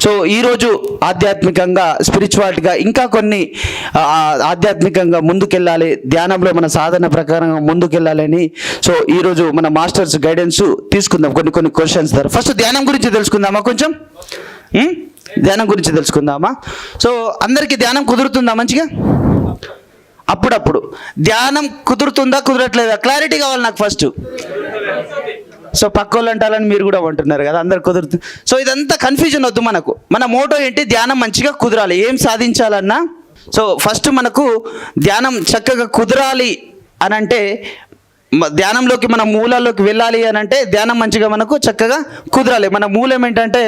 So ఈరోజు ఆధ్యాత్మికంగా స్పిరిచువాలిటీగా ఇంకా కొన్ని ఆధ్యాత్మికంగా ముందుకెళ్ళాలి, ధ్యానంలో మన సాధన ప్రకారంగా ముందుకెళ్ళాలని సో ఈరోజు మన మాస్టర్స్ గైడెన్స్ తీసుకుందాం. కొన్ని క్వశ్చన్స్ ద్వారా ఫస్ట్ ధ్యానం గురించి తెలుసుకుందామా? కొంచెం ధ్యానం గురించి తెలుసుకుందామా? సో అందరికీ ధ్యానం కుదురుతుందా మంచిగా? అప్పుడప్పుడు ధ్యానం కుదురుతుందా కుదరట్లేదా క్లారిటీ కావాలి నాకు ఫస్ట్. సో పక్క వాళ్ళు అంటారని మీరు కూడా అంటున్నారు కదా, అందరు కుదురుతుంది. సో ఇదంతా కన్ఫ్యూజన్ వద్దు మనకు. మన మోటో ఏంటి? ధ్యానం మంచిగా కుదరాలి. ఏం సాధించాలన్నా సో ఫస్ట్ మనకు ధ్యానం చక్కగా కుదరాలి అని అంటే, ధ్యానంలోకి మన మూలాల్లోకి వెళ్ళాలి అని అంటే ధ్యానం మంచిగా మనకు చక్కగా కుదరాలి. మన మూలం ఏంటంటే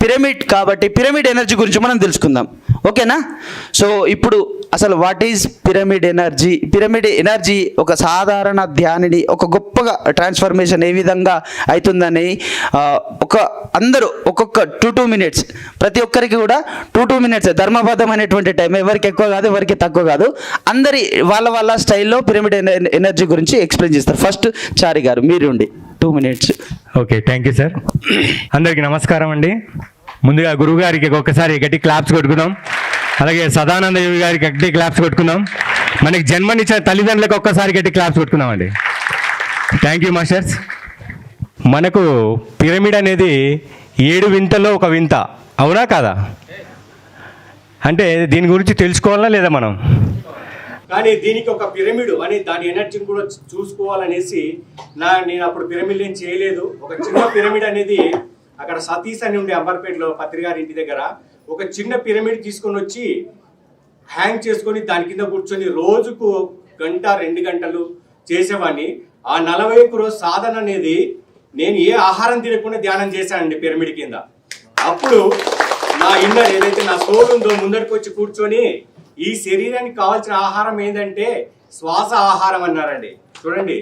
పిరమిడ్, కాబట్టి పిరమిడ్ ఎనర్జీ గురించి మనం తెలుసుకుందాం. ఓకేనా? సో ఇప్పుడు అసలు what is pyramid energy? Pyramid energy ఒక సాధారణ ధ్యానిని ఒక గొప్పగా ట్రాన్స్ఫర్మేషన్ ఏ విధంగా అవుతుందని అందరూ ఒక్కొక్క 2 minutes ప్రతి ఒక్కరికి కూడా 2 minutes ధర్మబద్ధమైనటువంటి టైం, ఎవరికి ఎక్కువ కాదు ఎవరికి తక్కువ కాదు, అందరి వాళ్ళ స్టైల్లో పిరమిడ్ ఎనర్జీ గురించి ఎక్స్ప్లెయిన్ చేస్తారు. ఫస్ట్ చారి గారు మీరుండి 2 minutes. Okay, thank you sir. అందరికీ నమస్కారం అండి. ముందుగా గురువు గారికి ఒక్కసారి గట్టి క్లాప్స్ కొట్టుకుందాం. అలాగే సదానంద యోగి గారికి గట్టి క్లాప్స్ కొట్టుకుందాం. మనకి జన్మనిచ్చిన తల్లిదండ్రులకు ఒక్కసారి గట్టి క్లాప్స్ కొట్టుకుందాం అండి. Thank you masters. మనకు పిరమిడ్ అనేది 7 వింతల్లో ఒక వింత, అవునా కాదా? అంటే దీని గురించి తెలుసుకోవాలా లేదా మనం? కానీ దీనికి ఒక పిరమిడ్ అని దాని ఎనర్జీని కూడా చూసుకోవాలనేసి నేను అప్పుడు పిరమిడ్ ఏం చేయలేదు. ఒక చిన్న పిరమిడ్ అనేది అక్కడ సతీష్ అని ఉండే అంబర్పేటలో పత్రికారి ఇంటి దగ్గర ఒక చిన్న పిరమిడ్ తీసుకొని వచ్చి హ్యాంగ్ చేసుకొని దాని కింద కూర్చొని రోజుకు 1-2 గంటలు చేసేవాడిని. ఆ 41 రోజు సాధన అనేది నేను ఏ ఆహారం తినకుండా ధ్యానం చేశానండి పిరమిడ్ కింద. అప్పుడు నా ఇన్నర్ ఏదైతే నా సోల్ ఉందో ముందరికి వచ్చి కూర్చొని ఈ శరీరానికి కావాల్సిన ఆహారం ఏంటంటే శ్వాస ఆహారం అన్నారండి. చూడండి,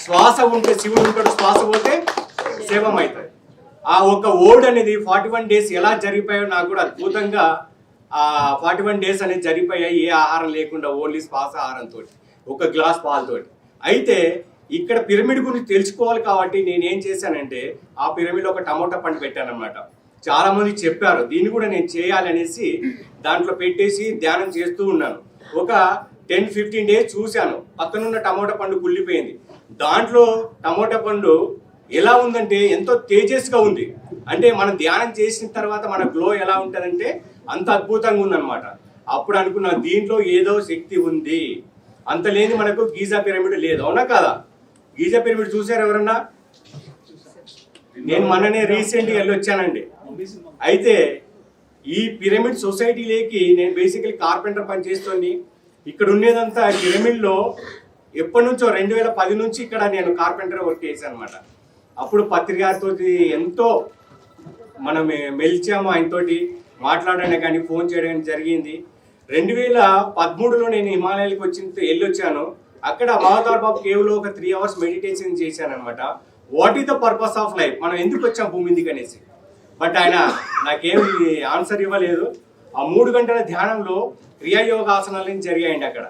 శ్వాస ఉంటే శివుడు ఉంటాడు, శ్వాస పోతే శవం అవుతుంది. ఆ ఒక ఓడ్ అనేది 41 days ఎలా జరిగిపోయాయో నాకు కూడా అద్భుతంగా ఆ 41 days అనేది జరిగిపోయాయి. ఏ ఆహారం లేకుండా ఓన్లీ శ్వాస ఆహారంతో, ఒక గ్లాస్ పాలతోటి. అయితే ఇక్కడ పిరమిడ్ గురించి తెలుసుకోవాలి కాబట్టి నేను ఏం చేశానంటే ఆ పిరమిడ్లో ఒక టమోటా పండు పెట్టాను అనమాట. చాలా మంది చెప్పారు, దీన్ని కూడా నేను చేయాలనేసి దాంట్లో పెట్టేసి ధ్యానం చేస్తూ ఉన్నాను. ఒక 10-15 days చూశాను. పక్కనున్న టమోటా పండు కుళ్ళిపోయింది. దాంట్లో టమోటా పండు ఎలా ఉందంటే ఎంతో తేజస్గా ఉంది. అంటే మనం ధ్యానం చేసిన తర్వాత మన గ్లో ఎలా ఉంటుందంటే అంత అద్భుతంగా ఉందన్నమాట. అప్పుడు అనుకున్నా దీంట్లో ఏదో శక్తి ఉంది. అంత లేని మనకు గీజా పిరమిడ్ లేదు, అవునా కాదా? గీజా పిరమిడ్ చూసారు ఎవరన్నా? నేను మొన్ననే రీసెంట్గా వెళ్ళి వచ్చానండి. అయితే ఈ పిరమిడ్ సొసైటీలోకి నేను బేసికలీ కార్పెంటర్ పని చేస్తుంది. ఇక్కడ ఉండేదంతా పిరమిడ్లో ఎప్పటి నుంచో 2010 నుంచి ఇక్కడ నేను కార్పెంటర్ వర్క్ చేశాను అనమాట. అప్పుడు పత్రికారితో ఎంతో మనం మెలిచాము, ఆయనతోటి మాట్లాడడం కానీ ఫోన్ చేయడం జరిగింది. 2013లో నేను హిమాలయాలకు వెళ్ళొచ్చాను. అక్కడ మహాతార్ బాబు కేవ్లో ఒక 3 hours మెడిటేషన్ చేశాను అనమాట. What is the purpose of life, మనం ఎందుకు వచ్చాం భూమి మీదకి అనేసి. బట్ ఆయన నాకేమి ఆన్సర్ ఇవ్వలేదు. ఆ 3 గంటల ధ్యానంలో క్రియాయోగాసనాలు జరిగాయండి అక్కడ.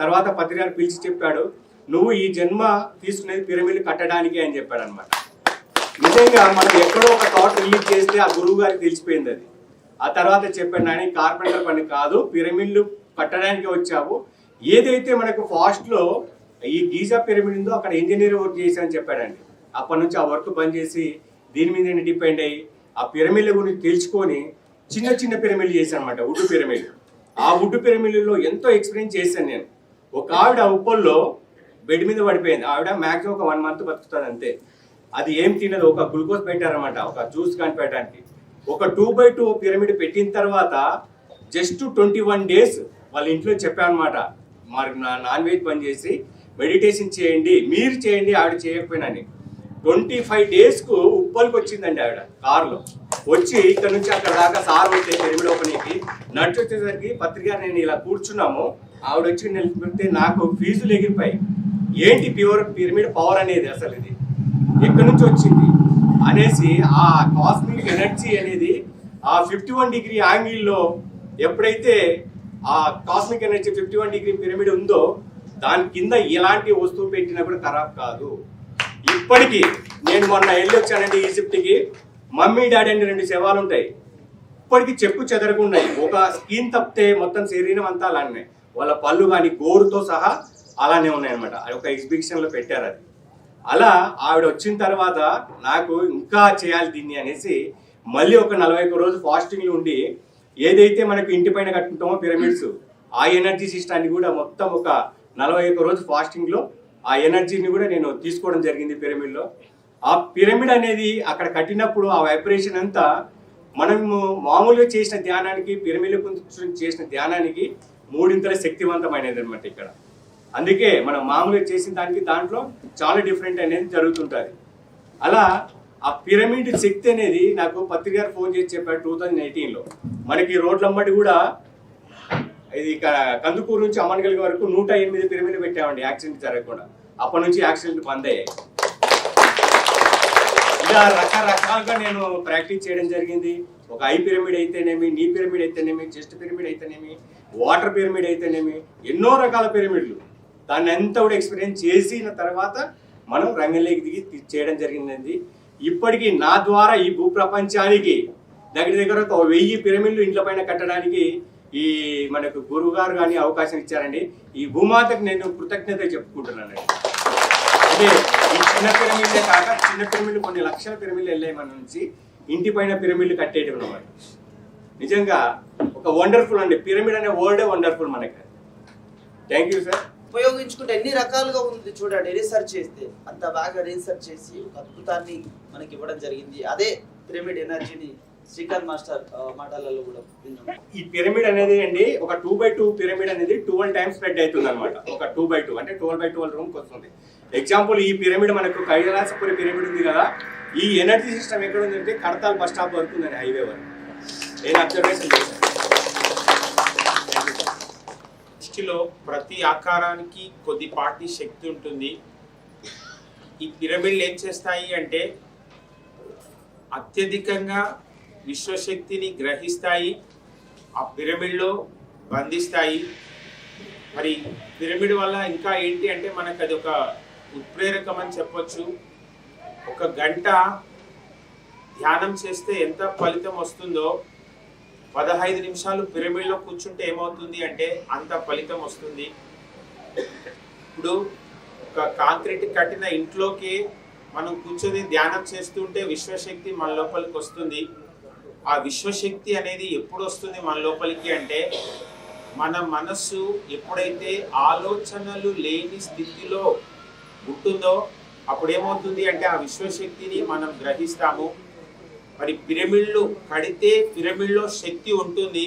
తర్వాత పత్రికారు పిలిచి చెప్పాడు, నువ్వు ఈ జన్మ తీసుకునేది పిరమిడ్ కట్టడానికి అని చెప్పాడు అనమాట. నిజంగా మనం ఎక్కడో ఒక థాట్ రిలీజ్ చేస్తే ఆ గురువు గారికి తెలిసిపోయింది అది. ఆ తర్వాత చెప్పాడు, నాని కార్పెంటర్ పని కాదు, పిరమిడ్లు కట్టడానికి వచ్చావు. ఏదైతే మనకు ఫాస్ట్లో ఈ గీజా పిరమిడ్ ఉందో అక్కడ ఇంజనీర్ వర్క్ చేశానని చెప్పాడండి. అప్పటి నుంచి ఆ వర్క్ బంద్ చేసి దీని మీద నేను డిపెండ్ అయ్యి ఆ పిరమిడ్ల గురించి తెలుసుకొని చిన్న పిరమిడ్లు చేశాను అనమాట, వుడ్ పిరమిడ్. ఆ వుడ్ పిరమిడ్లో ఎంతో ఎక్స్పీరియన్స్ చేశాను నేను. ఒక ఆవిడ ఉప్పల్లో బెడ్ మీద పడిపోయింది. ఆవిడ మ్యాక్సిమం ఒక 1 month బతుకుతుంది అంతే. అది ఏం తినదు. ఒక గ్లూకోజ్ పెట్టారనమాట, ఒక జ్యూస్ కానీ పెట్టడానికి. ఒక 2x2 పిరమిడ్ పెట్టిన తర్వాత జస్ట్ 21 days వాళ్ళ ఇంట్లో చెప్పానమాట, మరి నాన్ వెజ్ బంద్ చేసి మెడిటేషన్ చేయండి, మీరు చేయండి, ఆవిడ చేయకపోయినా. 25 daysకు ఉప్పల్కి వచ్చిందండి ఆవిడ కారులో. వచ్చి ఇక్కడ నుంచి అక్కడ దాకా సార్ వచ్చే పిరమిడ్ ఓపెనింగ్కి నడిచి వచ్చేసరికి పత్రిక నేను ఇలా కూర్చున్నాము. ఆవిడ వచ్చి నిలిపితే నాకు ఫీజులు ఎగిరిపోయి, ఏంటి పిరమిడ్ పవర్ అనేది, అసలు ఇది ఎక్కడి నుంచి వచ్చింది అనేసి ఆ కాస్మిక్ ఎనర్జీ అనేది ఆ 51 degree యాంగిల్లో ఎప్పుడైతే ఆ కాస్మిక్ ఎనర్జీ 51 degree పిరమిడ్ ఉందో దాని కింద ఎలాంటి వస్తువు పెట్టినా కూడా ఖరాబ్ కాదు. ఇప్పటికీ నేను మొన్న వెళ్ళి వచ్చానండి ఈజిప్ట్కి. మమ్మీ డాడీ అని 2 శవాలు ఉంటాయి. ఇప్పటికీ చెప్పు చెదరకున్నాయి. ఒక స్కిన్ తప్పితే మొత్తం శరీరం అంతా అలానే, వాళ్ళ పళ్ళు కానీ గోరుతో సహా అలానే ఉన్నాయన్నమాట. అది ఒక ఎగ్జిబిషన్లో పెట్టారు. అది అలా ఆవిడ వచ్చిన తర్వాత నాకు ఇంకా చేయాలి దీన్ని అనేసి మళ్ళీ ఒక 41 రోజు ఫాస్టింగ్లు ఉండి ఏదైతే మనకు ఇంటి పైన కట్టుకుంటామో పిరమిడ్స్, ఆ ఎనర్జీ సిస్టాన్ని కూడా మొత్తం ఒక 41 రోజు ఫాస్టింగ్లో ఆ ఎనర్జీని కూడా నేను తీసుకోవడం జరిగింది పిరమిడ్లో. ఆ పిరమిడ్ అనేది అక్కడ కట్టినప్పుడు ఆ వైబ్రేషన్ అంతా మనము మామూలుగా చేసిన ధ్యానానికి, పిరమిడ్లో చేసిన ధ్యానానికి 3 శక్తివంతమైనది అనమాట ఇక్కడ. అందుకే మనం మామూలుగా చేసిన దానికి దాంట్లో చాలా డిఫరెంట్ అనేది జరుగుతుంటుంది. అలా ఆ పిరమిడ్ శక్తి అనేది నాకు పత్రిక గారు ఫోన్ చేసి చెప్పారు 2018లో. మనకి రోడ్లమ్మటి కూడా ఇది కందుకూరు నుంచి అమ్మనగల్ వరకు 108 పిరమిడ్లు పెట్టామండి యాక్సిడెంట్ జరగకుండా. అప్పటి నుంచి యాక్సిడెంట్ బంద్ అయ్యాయి. ఇలా రకరకాలుగా నేను ప్రాక్టీస్ చేయడం జరిగింది. ఒక ఐ పిరమిడ్ అయితేనేమి, నీ పిరమిడ్ అయితేనేమి, చెస్ట్ పిరమిడ్ అయితేనేమి, వాటర్ పిరమిడ్ అయితేనేమి, ఎన్నో రకాల పిరమిడ్లు. దాన్ని అంతా కూడా ఎక్స్పీరియన్స్ చేసిన తర్వాత మనం రంగంలోకి దిగి చేయడం జరిగింది. ఇప్పటికీ నా ద్వారా ఈ భూప్రపంచానికి దగ్గర ఒక 1000 పిరమిడ్లు ఇంట్లో పైన కట్టడానికి ఈ మనకు గురువు గారు కానీ అవకాశం ఇచ్చారండి. ఈ భూమాతకు నేను కృతజ్ఞత చెప్పుకుంటున్నానండి. అంటే ఈ చిన్న పిరమిడ్లే కాక చిన్న పిరమిడ్లు కొన్ని లక్షల పిరమిడ్లు వెళ్ళాయి మన నుంచి. ఇంటి పైన పిరమిడ్లు కట్టేయడం అన్నమాట. నిజంగా ఒక వండర్ఫుల్ అండి. పిరమిడ్ అనే వర్డే వండర్ఫుల్ మనకి. Thank you sir. ఉపయోగించుకుంటే ఎన్ని రకాలుగా ఉంది చూడండి. రీసెర్చ్ చేస్తే అంత బాగా రీసెర్చ్ చేసి ఒక అద్భుతాన్ని మనకి ఇవ్వడం జరిగింది. అదే పిరమిడ్ ఎనర్జీని శ్రీకాంత్ మాస్టర్ మాటలలో కూడా విన్నాం. ఈ పిరమిడ్ అనేది అండి ఒక 2x2 పిరమిడ్ అనేది 12 టైమ్స్ స్ప్రెడ్ అవుతుంది అనమాట. ఒక 2x2 అంటే 12x12 రూమ్కి వస్తుంది. ఎగ్జాంపుల్ ఈ పిరమిడ్ మనకు కైలాసపురి పిరమిడ్ ఉంది కదా, ఈ ఎనర్జీ సిస్టమ్ ఎక్కడ ఉందంటే కడతాల్ బస్ స్టాప్ వరకు ఉందండి, హైవే వరకు. నేను అబ్జర్వేషన్ చేశాను. సృష్టిలో ప్రతి ఆకారానికి కొద్దిపాటి శక్తి ఉంటుంది. ఈ పిరమిడ్లు ఏం చేస్తాయి అంటే అత్యధికంగా విశ్వశక్తిని గ్రహిస్తాయి, ఆ పిరమిడ్లో బంధిస్తాయి. మరి పిరమిడ్ వల్ల ఇంకా ఏంటి అంటే మనకు అది ఒక ఉత్ప్రేరకం అని చెప్పొచ్చు. ఒక గంట ధ్యానం చేస్తే ఎంత ఫలితం వస్తుందో 15 నిమిషాలు పిరమిడ్లో కూర్చుంటే ఏమవుతుంది అంటే అంత ఫలితం వస్తుంది. ఇప్పుడు ఒక కాంక్రీట్ కట్టిన ఇంట్లోకి మనం కూర్చొని ధ్యానం చేస్తుంటే విశ్వశక్తి మన లోపలికి వస్తుంది. ఆ విశ్వశక్తి అనేది ఎప్పుడు వస్తుంది మన లోపలికి అంటే మన మనస్సు ఎప్పుడైతే ఆలోచనలు లేని స్థితిలో ఉంటుందో అప్పుడు ఏమవుతుంది అంటే ఆ విశ్వశక్తిని మనం గ్రహిస్తాము. మరి పిరమిడ్లు కడితే పిరమిడ్లో శక్తి ఉంటుంది,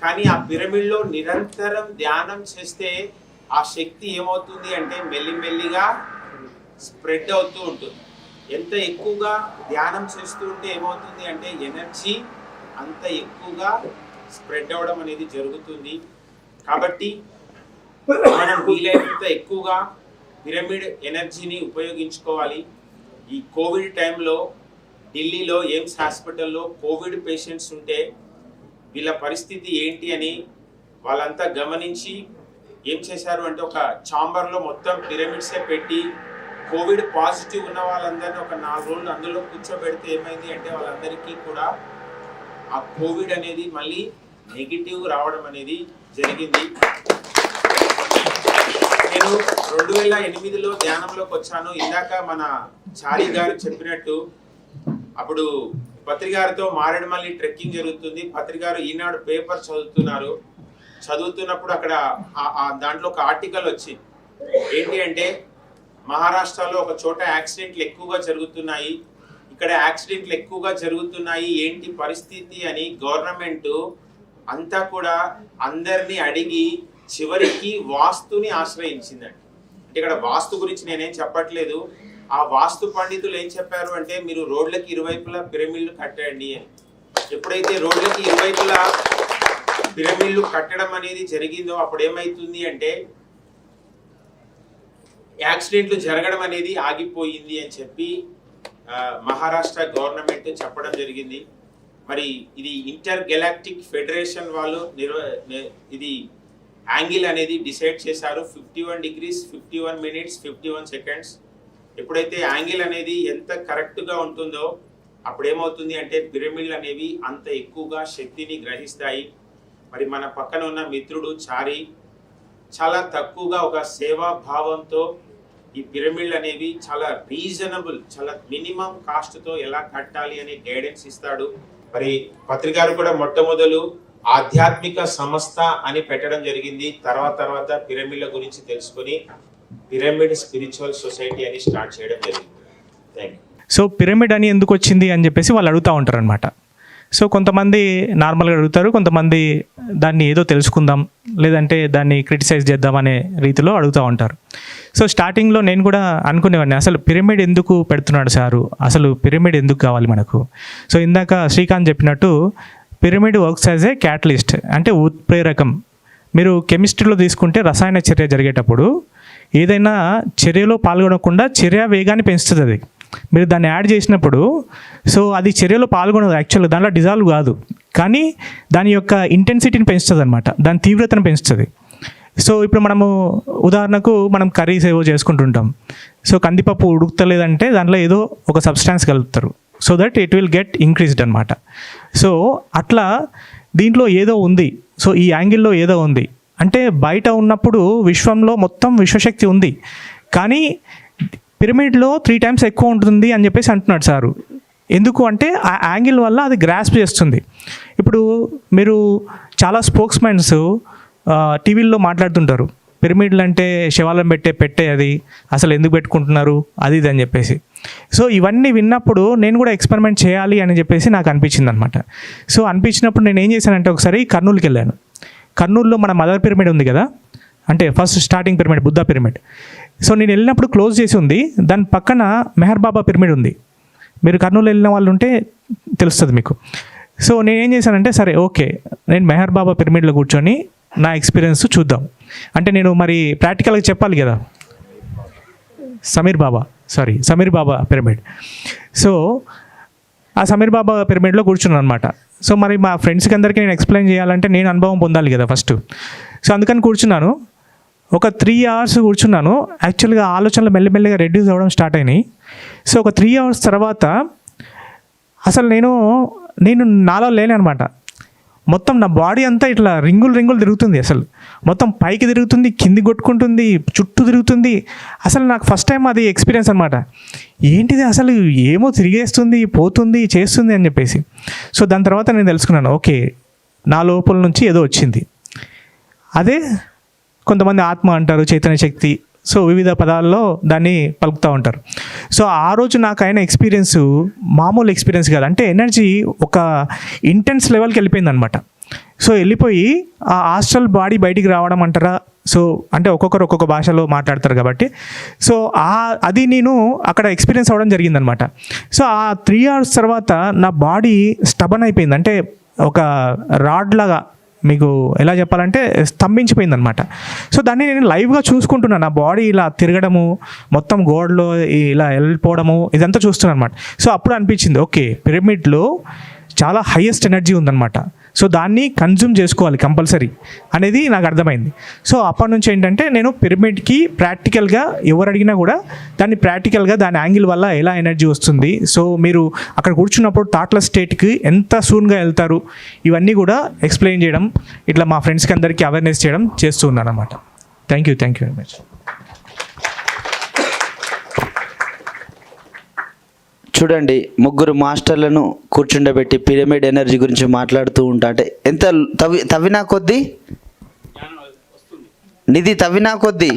కానీ ఆ పిరమిడ్లో నిరంతరం ధ్యానం చేస్తే ఆ శక్తి ఏమవుతుంది అంటే మెల్లిమెల్లిగా స్ప్రెడ్ అవుతూ ఉంటుంది. ఎంత ఎక్కువగా ధ్యానం చేస్తూ ఉంటే ఏమవుతుంది అంటే ఎనర్జీ అంత ఎక్కువగా స్ప్రెడ్ అవ్వడం అనేది జరుగుతుంది. కాబట్టి మనం వీలైనంత ఎక్కువగా పిరమిడ్ ఎనర్జీని ఉపయోగించుకోవాలి. ఈ కోవిడ్ టైంలో ఢిల్లీలో ఎయిమ్స్ హాస్పిటల్లో కోవిడ్ పేషెంట్స్ ఉంటే వీళ్ళ పరిస్థితి ఏంటి అని వాళ్ళంతా గమనించి ఏం చేశారు అంటే ఒక ఛాంబర్లో మొత్తం పిరమిడ్సే పెట్టి కోవిడ్ పాజిటివ్ ఉన్న వాళ్ళందరినీ ఒక 4 రోజులు అందులో కూర్చోబెడితే ఏమైంది అంటే వాళ్ళందరికీ కూడా ఆ కోవిడ్ అనేది మళ్ళీ నెగిటివ్ రావడం అనేది జరిగింది. నేను 2008లో ధ్యానంలోకి వచ్చాను. ఇందాక మన చారి గారు చెప్పినట్టు అప్పుడు పత్రికారితో మారేడుమల్లి ట్రెక్కింగ్ జరుగుతుంది. పత్రికారు ఈనాడు పేపర్ చదువుతున్నప్పుడు అక్కడ దాంట్లో ఒక ఆర్టికల్ వచ్చింది. ఏంటి అంటే మహారాష్ట్రలో ఒక చోట యాక్సిడెంట్లు ఎక్కువగా జరుగుతున్నాయి, ఇక్కడ యాక్సిడెంట్లు ఎక్కువగా జరుగుతున్నాయి, ఏంటి పరిస్థితి అని గవర్నమెంట్ అంతా కూడా అందరినీ అడిగి చివరికి వాస్తుని ఆశ్రయించిందండి. అంటే ఇక్కడ వాస్తు గురించి నేనేం చెప్పట్లేదు. ఆ వాస్తు పండితులు ఏం చెప్పారు అంటే మీరు రోడ్లకి ఇరువైపులా పిరమిడ్లు కట్టండి అని. ఎప్పుడైతే రోడ్లకి ఇరువైపులా పిరమిడ్లు కట్టడం అనేది జరిగిందో అప్పుడు ఏమైతుంది అంటే యాక్సిడెంట్లు జరగడం అనేది ఆగిపోయింది అని చెప్పి మహారాష్ట్ర గవర్నమెంట్ చెప్పడం జరిగింది. మరి ఇది ఇంటర్ గెలాక్టిక్ ఫెడరేషన్ వాళ్ళు ఇది యాంగిల్ అనేది డిసైడ్ చేశారు. 51 degrees 51 minutes 51 seconds. ఎప్పుడైతే యాంగిల్ అనేది ఎంత కరెక్ట్గా ఉంటుందో అప్పుడు ఏమవుతుంది అంటే పిరమిడ్లు అనేవి అంత ఎక్కువగా శక్తిని గ్రహిస్తాయి. మరి మన పక్కన ఉన్న మిత్రుడు చారి చాలా తక్కువగా ఒక సేవా భావంతో ఈ పిరమిడ్లు అనేవి చాలా రీజనబుల్, చాలా మినిమం కాస్ట్తో ఎలా కట్టాలి అనే గైడెన్స్ ఇస్తాడు. మరి పత్రికారు కూడా మొట్టమొదలు ఆధ్యాత్మిక సంస్థ అని పెట్టడం జరిగింది. తర్వాత పిరమిడ్ల గురించి తెలుసుకొని పిరమిడ్ స్పిరిచువల్ సొసైటీ అని స్టార్ట్ చేయడం జరిగింది. Thank you. సో పిరమిడ్ అని ఎందుకు వచ్చింది అని చెప్పేసి వాళ్ళు అడుగుతూ ఉంటారు అనమాట. సో కొంతమంది నార్మల్గా అడుగుతారు, కొంతమంది దాన్ని ఏదో తెలుసుకుందాం లేదంటే దాన్ని క్రిటిసైజ్ చేద్దాం అనే రీతిలో అడుగుతూ ఉంటారు. సో స్టార్టింగ్లో నేను కూడా అనుకునేవాడిని, అసలు పిరమిడ్ ఎందుకు పెడుతున్నాడు సారు, అసలు పిరమిడ్ ఎందుకు కావాలి మనకు. సో ఇందాక శ్రీకాంత్ చెప్పినట్టు pyramid works as a catalyst, అంటే ఉత్ప్రేరకం. మీరు కెమిస్ట్రీలో తీసుకుంటే రసాయన చర్య జరిగేటప్పుడు ఏదైనా చర్యలో పాల్గొనకుండా చర్య వేగాన్ని పెంచుతుంది అది. మీరు దాన్ని యాడ్ చేసినప్పుడు సో అది చర్యలో పాల్గొనదు, యాక్చువల్గా దాంట్లో డిజాల్వ్ కాదు, కానీ దాని యొక్క ఇంటెన్సిటీని పెంచుతుంది అనమాట, దాని తీవ్రతను పెంచుతుంది. సో ఇప్పుడు మనము ఉదాహరణకు మనం కర్రీస్ ఏవో చేసుకుంటుంటాం. సో కందిపప్పు ఉడుకుతలేదంటే దాంట్లో ఏదో ఒక సబ్స్టాన్స్ కలుపుతారు, so that it will get increased అనమాట. సో అట్లా దీంట్లో ఏదో ఉంది, సో ఈ యాంగిల్లో ఏదో ఉంది అంటే బయట ఉన్నప్పుడు విశ్వంలో మొత్తం విశ్వశక్తి ఉంది, కానీ పిరమిడ్లో 3 times ఎక్కువ ఉంటుంది అని చెప్పేసి అంటున్నాడు సారు. ఎందుకు అంటే ఆ యాంగిల్ వల్ల అది గ్రాస్ప్ చేస్తుంది. ఇప్పుడు మీరు చాలా స్పోక్స్మెన్స్ టీవీల్లో మాట్లాడుతుంటారు, పిరమిడ్లు అంటే శివాలను పెట్టే అది అసలు ఎందుకు పెట్టుకుంటున్నారు అది ఇది అని చెప్పేసి. సో ఇవన్నీ విన్నప్పుడు నేను కూడా ఎక్స్పెరిమెంట్ చేయాలి అని చెప్పేసి నాకు అనిపించింది అనమాట. సో అనిపించినప్పుడు నేను ఏం చేశానంటే ఒకసారి కర్నూలుకి వెళ్ళాను. కర్నూలులో మన మదర్ పిరమిడ్ ఉంది కదా, అంటే first starting pyramid Buddha pyramid. So నేను వెళ్ళినప్పుడు క్లోజ్ చేసి ఉంది, దాని పక్కన మెహర్ బాబా పిరమిడ్ ఉంది. మీరు కర్నూలు వెళ్ళిన వాళ్ళు ఉంటే తెలుస్తుంది మీకు. సో నేను ఏం చేశానంటే సరే ఓకే, నేను మెహర్ బాబా పిరమిడ్లో కూర్చొని నా ఎక్స్పీరియన్స్ చూద్దాం. అంటే నేను మరి ప్రాక్టికల్గా చెప్పాలి కదా, సమీర్ బాబా పిరమిడ్. సో ఆ సమీర్ బాబా పిరమిడ్లో కూర్చున్నాను అనమాట. సో మరి మా ఫ్రెండ్స్కి అందరికీ నేను ఎక్స్ప్లెయిన్ చేయాలంటే నేను అనుభవం పొందాలి కదా ఫస్ట్. సో అందుకని కూర్చున్నాను, ఒక 3 hours కూర్చున్నాను. యాక్చువల్గా ఆలోచనలు మెల్లమెల్లగా రెడ్యూస్ అవ్వడం స్టార్ట్ అయినాయి. సో ఒక 3 hours తర్వాత అసలు నేను నాలో లేనమాట. మొత్తం నా బాడీ అంతా ఇట్లా రింగులు తిరుగుతుంది, అసలు మొత్తం పైకి తిరుగుతుంది, కింది కొట్టుకుంటుంది, చుట్టూ తిరుగుతుంది. అసలు నాకు ఫస్ట్ టైం అది ఎక్స్పీరియన్స్ అనమాట. ఏంటిది అసలు ఏమో తిరిగేస్తుంది, పోతుంది, చేస్తుంది అని చెప్పేసి. సో దాని తర్వాత నేను తెలుసుకున్నాను, ఓకే నా లోపల నుంచి ఏదో వచ్చింది. అదే కొంతమంది ఆత్మ అంటారు, చైతన్య శక్తి, సో వివిధ పదాల్లో దాన్ని పలుకుతూ ఉంటారు. సో ఆ రోజు నాకు అయిన ఎక్స్పీరియన్స్ మామూలు ఎక్స్పీరియన్స్ కాదు, అంటే ఎనర్జీ ఒక ఇంటెన్స్ లెవెల్కి వెళ్ళిపోయింది అనమాట. సో వెళ్ళిపోయి ఆ ఆస్ట్రల్ బాడీ బయటికి రావడం అంటారా, సో అంటే ఒక్కొక్కరు ఒక్కొక్క భాషలో మాట్లాడతారు కాబట్టి, సో అది నేను అక్కడ ఎక్స్పీరియన్స్ అవ్వడం జరిగిందనమాట. సో ఆ 3 hours తర్వాత నా బాడీ స్టబన్ అయిపోయింది, అంటే ఒక రాడ్ లాగా, మీకు ఎలా చెప్పాలంటే స్తంభించిపోయింది అనమాట. సో దాన్ని నేను లైవ్గా చూసుకుంటున్నాను, నా బాడీ ఇలా తిరగడము, మొత్తం గోడలో ఇలా వెళ్ళిపోవడము, ఇదంతా చూస్తున్నాను అనమాట. సో అప్పుడు అనిపించింది ఓకే పిరమిడ్లో చాలా హైయెస్ట్ ఎనర్జీ ఉందన్నమాట, సో దాన్ని కన్జ్యూమ్ చేసుకోవాలి కంపల్సరీ అనేది నాకు అర్థమైంది. సో అప్పటి నుంచి ఏంటంటే నేను పిరమిడ్కి ప్రాక్టికల్గా ఎవరు అడిగినా కూడా దాన్ని ప్రాక్టికల్గా దాని యాంగిల్ వల్ల ఎలా ఎనర్జీ వస్తుంది, సో మీరు అక్కడ కూర్చున్నప్పుడు థాట్లెస్ స్టేట్కి ఎంత సూన్గా వెళ్తారు, ఇవన్నీ కూడా ఎక్స్ప్లెయిన్ చేయడం, ఇట్లా మా ఫ్రెండ్స్కి అందరికీ అవేర్నెస్ చేయడం చేస్తూ ఉన్నాను అనమాట. Thank you very much. చూడండి, 3 మాస్టర్లను కూర్చుండబెట్టి పిరమిడ్ ఎనర్జీ గురించి మాట్లాడుతూ ఉంటా, అంటే ఎంత తవ్వినా కొద్దీ నిధి తవ్వినా కొద్దీ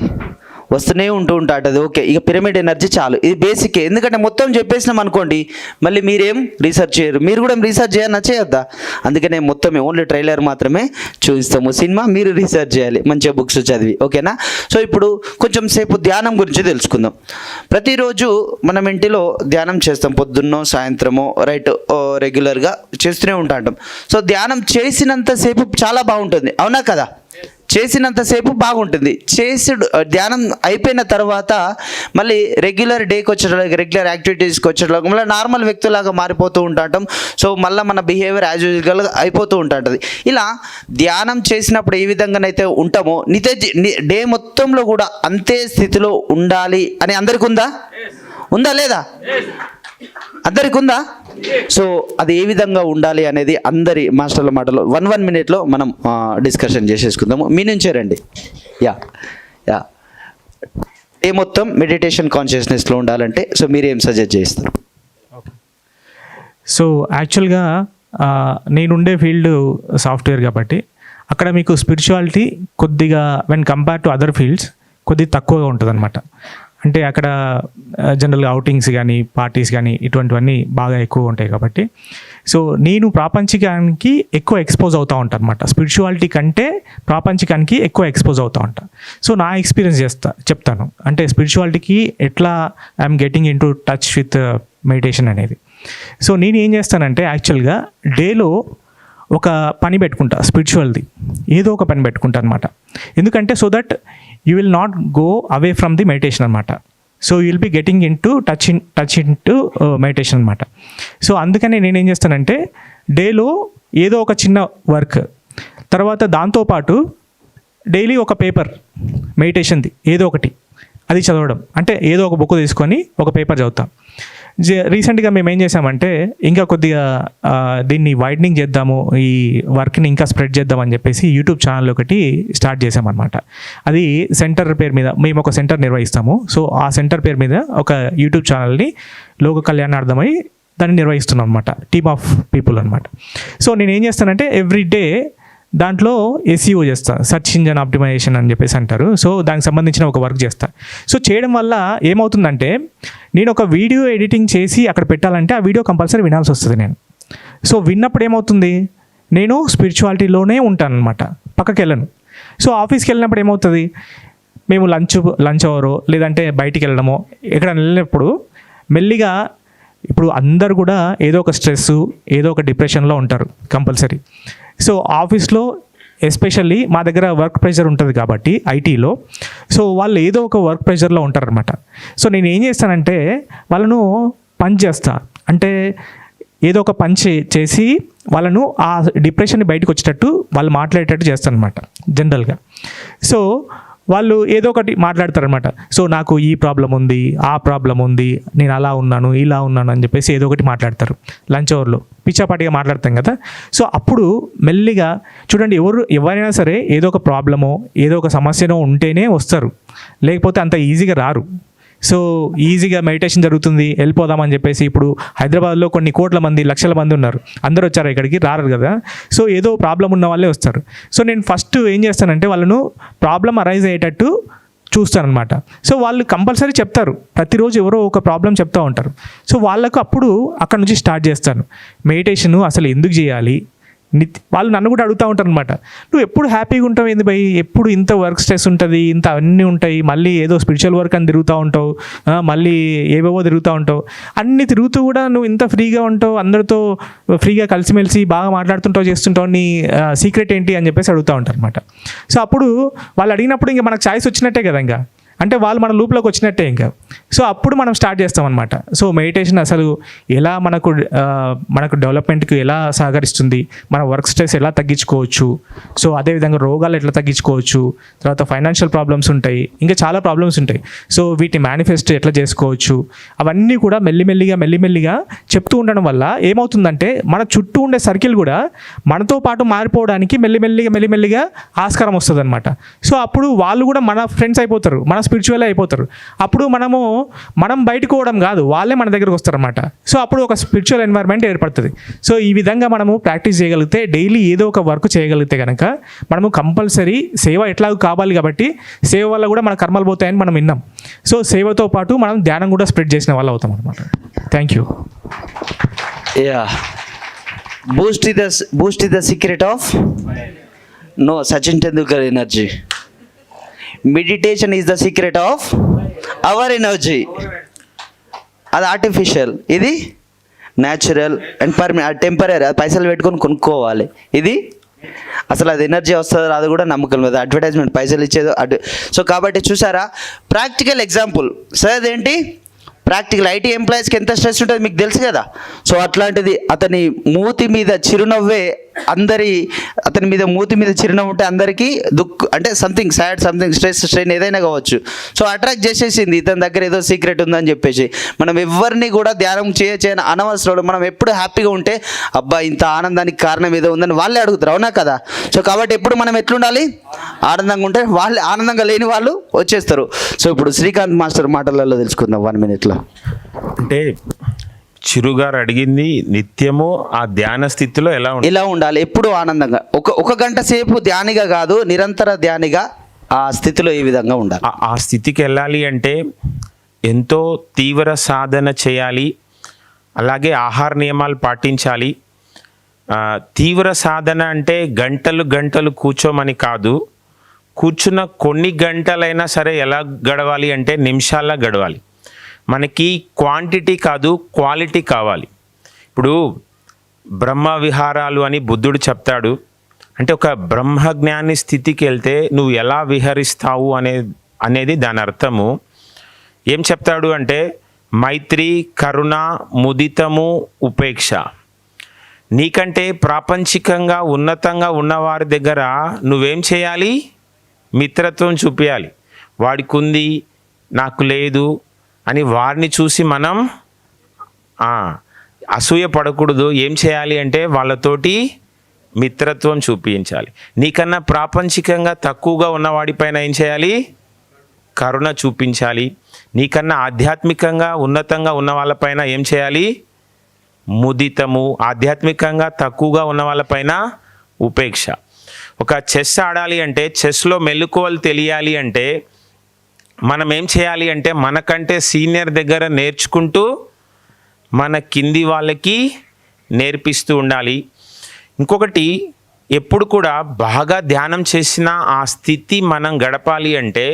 వస్తూనే ఉంటుంటుంది. ఓకే, ఇక పిరమిడ్ ఎనర్జీ చాలు, ఇది బేసిక్. ఎందుకంటే మొత్తం చెప్పేసినాం అనుకోండి, మళ్ళీ మీరేం రీసెర్చ్ చేయరు, మీరు కూడా రీసెర్చ్ చేయొద్దా. అందుకనే మొత్తం ఓన్లీ ట్రైలర్ మాత్రమే చూపిస్తాము, సినిమా మీరు రీసెర్చ్ చేయాలి మంచిగా బుక్స్ చదివి, ఓకేనా. సో ఇప్పుడు కొంచెం సేపు ధ్యానం గురించి తెలుసుకుందాం. ప్రతిరోజు మనం ఇంటిలో ధ్యానం చేస్తాం, పొద్దున్నో సాయంత్రమో రైట్, రెగ్యులర్గా చేస్తూనే ఉంటాం. సో ధ్యానం చేసినంతసేపు చాలా బాగుంటుంది, అవునా కదా, చేసినంతసేపు బాగుంటుంది. ధ్యానం అయిపోయిన తర్వాత మళ్ళీ రెగ్యులర్ డేకి వచ్చేటప్పుడు, రెగ్యులర్ యాక్టివిటీస్కి వచ్చేటప్పుడు మళ్ళీ నార్మల్ వ్యక్తులాగా మారిపోతూ ఉంటాం. సో మళ్ళీ మన బిహేవియర్ యాజ్ యూజువల్గా అయిపోతూ ఉంటుంది. ఇలా ధ్యానం చేసినప్పుడు ఏ విధంగానైతే ఉంటామో డే మొత్తంలో కూడా అంతే స్థితిలో ఉండాలి అని అందరికీ ఉందా లేదా? అందరికి ఉందా? సో అది ఏ విధంగా ఉండాలి అనేది అందరి మాస్టర్ల మాటలో 1 minute మనం డిస్కషన్ చేసేసుకుందాము. మీ నుంచే రండి. యా ఏ మొత్తం మెడిటేషన్ కాన్షియస్నెస్లో ఉండాలంటే సో మీరు ఏం సజెస్ట్ చేస్తారు? సో యాక్చువల్గా నేనుండే ఫీల్డ్ సాఫ్ట్వేర్ కాబట్టి అక్కడ మీకు స్పిరిచువాలిటీ కొద్దిగా when compare to other fields కొద్దిగా తక్కువగా ఉంటుంది అనమాట. అంటే అక్కడ జనరల్గా అవుటింగ్స్ కానీ పార్టీస్ కానీ ఇటువంటివన్నీ బాగా ఎక్కువ ఉంటాయి కాబట్టి సో నేను ప్రాపంచికానికి ఎక్కువ ఎక్స్పోజ్ అవుతూ ఉంటాను అనమాట. స్పిరిచువాలిటీ కంటే ప్రాపంచికానికి ఎక్కువ ఎక్స్పోజ్ అవుతూ ఉంటాను. సో నా ఎక్స్పీరియన్స్ చెప్తాను. అంటే స్పిరిచువాలిటీకి ఎట్లా I'm getting into touch with meditation అనేది. సో నేను ఏం చేస్తానంటే యాక్చువల్గా డేలో ఒక పని పెట్టుకుంటా, స్పిరిచువల్ది ఏదో ఒక పని పెట్టుకుంటా అనమాట. ఎందుకంటే so that you will not go away from the meditation అనమాట. So you will be getting into touch into meditation అనమాట. సో అందుకని నేనేం చేస్తానంటే డేలో ఏదో ఒక చిన్న వర్క్, తర్వాత దాంతోపాటు డైలీ ఒక పేపర్ మెడిటేషన్ది ఏదో ఒకటి అది చదవడం. అంటే ఏదో ఒక బుక్ తీసుకొని ఒక పేపర్ చదువుతాం. రీసెంట్గా మేము ఏం చేసామంటే ఇంకా కొద్దిగా దీన్ని వైడనింగ్ చేద్దాము, ఈ వర్క్ని ఇంకా స్ప్రెడ్ చేద్దామని చెప్పేసి యూట్యూబ్ ఛానల్ ఒకటి స్టార్ట్ చేసామన్నమాట. అది సెంటర్ పేరు మీద, మేము ఒక సెంటర్ నిర్వహిస్తాము. సో ఆ సెంటర్ పేరు మీద ఒక యూట్యూబ్ ఛానల్ని లోక కళ్యాణార్థమై దాన్ని నిర్వహిస్తున్నాం అనమాట. టీమ్ ఆఫ్ పీపుల్ అనమాట. సో నేను ఏం చేస్తానంటే ఎవ్రీ డే దాంట్లో SEO చేస్తా, సెర్చ్ ఇంజన్ ఆప్టిమైజేషన్ అని చెప్పేసి అంటారు. సో దానికి సంబంధించిన ఒక వర్క్ చేస్తా. సో చేయడం వల్ల ఏమవుతుందంటే నేను ఒక వీడియో ఎడిటింగ్ చేసి అక్కడ పెట్టాలంటే ఆ వీడియో కంపల్సరీ వినాల్సి వస్తుంది నేను. సో విన్నప్పుడు ఏమవుతుంది, నేను స్పిరిచువాలిటీలోనే ఉంటాను అనమాట, పక్కకి వెళ్ళను. సో ఆఫీస్కి వెళ్ళినప్పుడు ఏమవుతుంది, మేము లంచ్ అవరో లేదంటే బయటికి వెళ్ళడమో ఎక్కడ వెళ్ళినప్పుడు మెల్లిగా ఇప్పుడు అందరు కూడా ఏదో ఒక స్ట్రెస్, ఏదో ఒక డిప్రెషన్లో ఉంటారు కంపల్సరీ. సో ఆఫీస్లో ఎస్పెషల్లీ మా దగ్గర వర్క్ ప్రెషర్ ఉంటుంది కాబట్టి ఐటీలో, సో వాళ్ళు ఏదో ఒక వర్క్ ప్రెషర్లో ఉంటారనమాట. సో నేను ఏం చేస్తానంటే వాళ్ళను పంచ్ చేస్తా, అంటే ఏదో ఒక పంచ్ చేసి వాళ్ళను ఆ డిప్రెషన్ని బయటకు వచ్చేటట్టు వాళ్ళు మాట్లాడేటట్టు చేస్తాను అనమాట జనరల్గా. సో వాళ్ళు ఏదో ఒకటి మాట్లాడతారనమాట. సో నాకు ఈ ప్రాబ్లం ఉంది, ఆ ప్రాబ్లం ఉంది, నేను అలా ఉన్నాను, ఇలా ఉన్నాను అని చెప్పేసి ఏదో ఒకటి మాట్లాడతారు. లంచ్ అవర్లో పిచ్చాపాటిగా మాట్లాడతాం కదా. సో అప్పుడు మెల్లిగా చూడండి, ఎవరైనా సరే ఏదో ఒక ప్రాబ్లమో ఏదో ఒక సమస్యనో ఉంటేనే వస్తారు, లేకపోతే అంత ఈజీగా రారు. సో ఈజీగా మెడిటేషన్ జరుగుతుంది వెళ్ళిపోదామని చెప్పేసి ఇప్పుడు హైదరాబాద్లో కొన్ని కోట్ల మంది, లక్షల మంది ఉన్నారు, అందరూ వచ్చారు ఇక్కడికి, రారు కదా. సో ఏదో ప్రాబ్లం ఉన్న వాళ్ళే వస్తారు. సో నేను ఫస్ట్ ఏం చేస్తానంటే వాళ్ళను ప్రాబ్లం అరైజ్ అయ్యేటట్టు చూస్తానన్నమాట. సో వాళ్ళు కంపల్సరీ చెప్తారు, ప్రతిరోజు ఎవరో ఒక ప్రాబ్లం చెప్తూ ఉంటారు. సో వాళ్ళకు అప్పుడు అక్కడ నుంచి స్టార్ట్ చేస్తాను మెడిటేషన్ అసలు ఎందుకు చేయాలి. వాళ్ళు నన్ను కూడా అడుగుతూ ఉంటారు అనమాట, నువ్వు ఎప్పుడు హ్యాపీగా ఉంటావు ఏంది భయ్, ఎప్పుడు ఇంత వర్క్ స్ట్రెస్ ఉంటుంది, ఇంత అన్నీ ఉంటాయి, మళ్ళీ ఏదో స్పిరిచువల్ వర్క్ అని తిరుగుతూ ఉంటావు, మళ్ళీ ఏవేవో తిరుగుతూ ఉంటావు, అన్నీ తిరుగుతూ కూడా నువ్వు ఇంత ఫ్రీగా ఉంటావు, అందరితో ఫ్రీగా కలిసిమెలిసి బాగా మాట్లాడుతుంటావు, చేస్తుంటావు, నీ సీక్రెట్ ఏంటి అని చెప్పేసి అడుగుతూ ఉంటారు అనమాట. సో అప్పుడు వాళ్ళు అడిగినప్పుడు ఇంకా మనకు ఛాయిస్ వచ్చినట్టే కదా, ఇంకా అంటే వాళ్ళు మన లూప్లోకి వచ్చినట్టే ఇంకా. సో అప్పుడు మనం స్టార్ట్ చేస్తామన్నమాట. సో మెడిటేషన్ అసలు ఎలా మనకు డెవలప్మెంట్కి ఎలా సహకరిస్తుంది, మన వర్క్ స్ట్రెస్ ఎలా తగ్గించుకోవచ్చు, సో అదేవిధంగా రోగాలు ఎట్లా తగ్గించుకోవచ్చు, తర్వాత ఫైనాన్షియల్ ప్రాబ్లమ్స్ ఉంటాయి, ఇంకా చాలా ప్రాబ్లమ్స్ ఉంటాయి. సో వీటిని మేనిఫెస్ట్ ఎట్లా చేసుకోవచ్చు, అవన్నీ కూడా మెల్లిమెల్లిగా చెప్తూ ఉండడం వల్ల ఏమవుతుందంటే మన చుట్టూ ఉండే సర్కిల్ కూడా మనతో పాటు మారిపోవడానికి మెల్లిమెల్లిగా ఆస్కారం వస్తుంది అనమాట. సో అప్పుడు వాళ్ళు కూడా మన ఫ్రెండ్స్ అయిపోతారు, మన స్పిరిచువల్ అయిపోతారు. అప్పుడు మనం బయటకు పోవడం కాదు, వాళ్ళే మన దగ్గరకు వస్తారన్నమాట. సో అప్పుడు ఒక స్పిరిచువల్ ఎన్వైర్న్మెంట్ ఏర్పడుతుంది. సో ఈ విధంగా మనము ప్రాక్టీస్ చేయగలిగితే, డైలీ ఏదో ఒక వర్క్ చేయగలిగితే కనుక మనము కంపల్సరీ సేవ ఎట్లాగో కావాలి కాబట్టి సేవ వల్ల కూడా మన కర్మలు పోతాయని మనం విన్నాం. సో సేవతో పాటు మనం ధ్యానం కూడా స్ప్రెడ్ చేసిన వాళ్ళు అవుతాం అనమాట. Thank you. Boost the secret of no Sachin Tendulkar energy. Meditation is the secret of our energy. అది ఆర్టిఫిషియల్, ఇది న్యాచురల్ అండ్ టెంపరీ. అది పైసలు పెట్టుకొని కొనుక్కోవాలి. ఇది అసలు అది ఎనర్జీ వస్తుందో అది కూడా నమ్మకం లేదు, అడ్వర్టైజ్మెంట్ పైసలు ఇచ్చేదో సో కాబట్టి చూసారా, ప్రాక్టికల్ ఎగ్జాంపుల్. సార్ అదేంటి ప్రాక్టికల్ ఐటీ ఎంప్లాయీస్కి ఎంత స్ట్రెస్ ఉంటుంది మీకు తెలుసు కదా. సో అట్లాంటిది అతని మూతి మీద చిరునవ్వే అతని మీద మూతి మీద చిరునవ్వు ఉంటే అందరికీ అంటే something sad, something stress, strain ఏదైనా కావచ్చు. సో అట్రాక్ట్ చేసేసింది ఇతని దగ్గర ఏదో సీక్రెట్ ఉందని చెప్పేసి. మనం ఎవరిని కూడా ధ్యానం చేయని అనవసరం. మనం ఎప్పుడు హ్యాపీగా ఉంటే అబ్బా ఇంత ఆనందానికి కారణం ఏదో ఉందని వాళ్ళే అడుగుతారు, అవునా కదా? సో కాబట్టి ఎప్పుడు మనం ఎట్లుండాలి? ఆనందంగా ఉంటే వాళ్ళు, ఆనందంగా లేని వాళ్ళు వచ్చేస్తారు. సో ఇప్పుడు శ్రీకాంత్ మాస్టర్ మాటలలో తెలుసుకుందాం 1 minute. అంటే చిరుగారు అడిగింది నిత్యము ఆ ధ్యాన స్థితిలో ఎలా ఉండాలి? ఎప్పుడు ఆనందంగా, ఒక గంట సేపు ధ్యానిగా కాదు, నిరంతర ధ్యానిగా ఆ స్థితిలో ఏ విధంగా ఉండాలి? ఆ స్థితికి వెళ్ళాలి అంటే ఎంతో తీవ్ర సాధన చేయాలి, అలాగే ఆహార నియమాలు పాటించాలి. తీవ్ర సాధన అంటే గంటలు గంటలు కూర్చోమని కాదు, కూర్చున్న కొన్ని గంటలైనా సరే ఎలా గడవాలి అంటే నిమిషాల్లో గడవాలి. మనకి క్వాంటిటీ కాదు క్వాలిటీ కావాలి. ఇప్పుడు బ్రహ్మ విహారాలు అని బుద్ధుడు చెప్తాడు. అంటే ఒక బ్రహ్మజ్ఞాని స్థితికి వెళ్తే నువ్వు ఎలా విహరిస్తావు అనేది దాని అర్థము. ఏం చెప్తాడు అంటే మైత్రి, కరుణ, ముదితము, ఉపేక్ష. నీకంటే ప్రాపంచికంగా ఉన్నతంగా ఉన్నవారి దగ్గర నువ్వేం చేయాలి? మిత్రత్వం చూపించాలి. వాడికి ఉంది నాకు లేదు అని వారిని చూసి మనం అసూయ పడకూడదు. ఏం చేయాలి అంటే వాళ్ళతోటి మిత్రత్వం చూపించాలి. నీకన్నా ప్రాపంచికంగా తక్కువగా ఉన్నవాడిపైన ఏం చేయాలి? కరుణ చూపించాలి. నీకన్నా ఆధ్యాత్మికంగా ఉన్నతంగా ఉన్న వాళ్ళపైన ఏం చేయాలి? ముదితము. ఆధ్యాత్మికంగా తక్కువగా ఉన్న వాళ్ళపైన ఉపేక్ష. ఒక చెస్ ఆడాలి అంటే, చెస్లో మెలకువలు తెలియాలి అంటే మనం ఏం చేయాలి అంటే మనకంటే సీనియర్ దగ్గర నేర్చుకుంటూ మన కింది వాళ్ళకి నేర్పిస్తూ ఉండాలి. ఇంకొకటి, ఎప్పుడు కూడా బాగా ధ్యానం చేసిన ఆ స్థితి మనం గడపాలి అంటే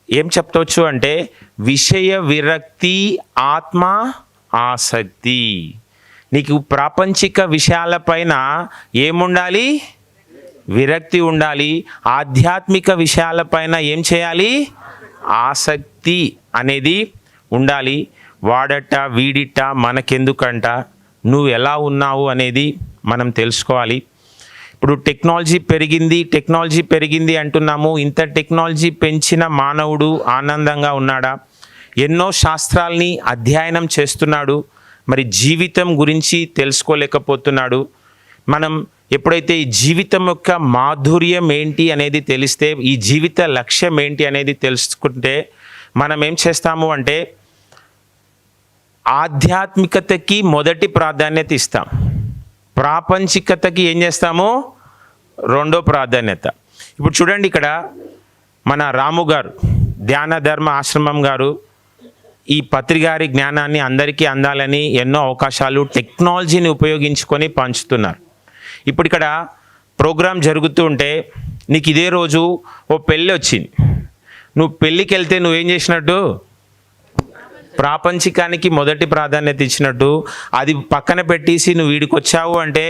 ఏం చెప్పవచ్చు అంటే విషయ విరక్తి, ఆత్మ ఆసక్తి. నీకు ప్రాపంచిక విషయాలపైన ఏముండాలి? విరక్తి ఉండాలి. ఆధ్యాత్మిక విషయాలపైన ఏం చేయాలి? ఆసక్తి అనేది ఉండాలి. వాడట వీడిట మనకెందుకంట, నువ్వు ఎలా ఉన్నావు అనేది మనం తెలుసుకోవాలి. ఇప్పుడు టెక్నాలజీ పెరిగింది అంటున్నాము. ఇంత టెక్నాలజీ పెంచిన మానవుడు ఆనందంగా ఉన్నాడా? ఎన్నో శాస్త్రాల్ని అధ్యయనం చేస్తున్నాడు, మరి జీవితం గురించి తెలుసుకోలేకపోతున్నాడు. మనం ఎప్పుడైతే ఈ జీవితం యొక్క మాధుర్యం ఏంటి అనేది తెలిస్తే, ఈ జీవిత లక్ష్యం ఏంటి అనేది తెలుసుకుంటే మనం ఏం చేస్తాము అంటే ఆధ్యాత్మికతకి మొదటి ప్రాధాన్యత ఇస్తాం, ప్రాపంచికతకి ఏం చేస్తాము? రెండో ప్రాధాన్యత. ఇప్పుడు చూడండి, ఇక్కడ మన రాము గారు, ధ్యాన ధర్మ ఆశ్రమం గారు ఈ పత్రికారి జ్ఞానాన్ని అందరికీ అందాలని ఎన్నో అవకాశాలు టెక్నాలజీని ఉపయోగించుకొని పంచుతున్నారు. ఇప్పుడు ఇక్కడ ప్రోగ్రాం జరుగుతూ ఉంటే నీకు ఇదే రోజు ఓ పెళ్ళి వచ్చింది. నువ్వు పెళ్ళికి వెళ్తే నువ్వేం చేసినట్టు? ప్రాపంచికానికి మొదటి ప్రాధాన్యత ఇచ్చినట్టు. అది పక్కన పెట్టేసి నువ్వు వీడికి వచ్చావు అంటే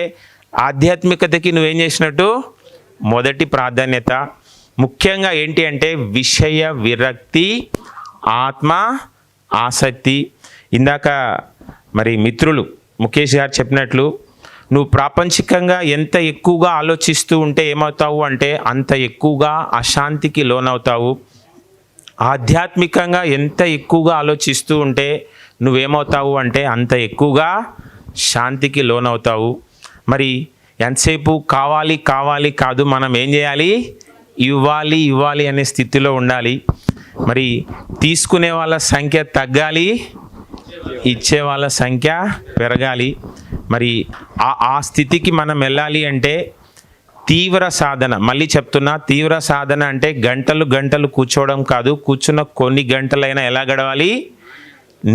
ఆధ్యాత్మికతకి నువ్వేం చేసినట్టు? మొదటి ప్రాధాన్యత. ముఖ్యంగా ఏంటి అంటే విషయ విరక్తి, ఆత్మ ఆసక్తి. ఇందాక మరి మిత్రులు ముఖేష్ గారు చెప్పినట్లు నువ్వు ప్రాపంచికంగా ఎంత ఎక్కువగా ఆలోచిస్తూ ఉంటే ఏమవుతావు అంటే అంత ఎక్కువగా అశాంతికి లోనవుతావు. ఆధ్యాత్మికంగా ఎంత ఎక్కువగా ఆలోచిస్తూ ఉంటే నువ్వేమవుతావు అంటే అంత ఎక్కువగా శాంతికి లోనవుతావు. మరి ఎంతసేపు కావాలి కావాలి కాదు, మనం ఏం చేయాలి? ఇవ్వాలి అనే స్థితిలో ఉండాలి. మరి తీసుకునే వాళ్ళ సంఖ్య తగ్గాలి, ఇచ్చే వాళ్ళ సంఖ్య పెరగాలి. మరి ఆ స్థితికి మనం వెళ్ళాలి అంటే తీవ్ర సాధన. మళ్ళీ చెప్తున్నా, తీవ్ర సాధన అంటే గంటలు కూర్చోవడం కాదు. కూర్చున్న కొన్ని గంటలైనా ఎలా గడవాలి?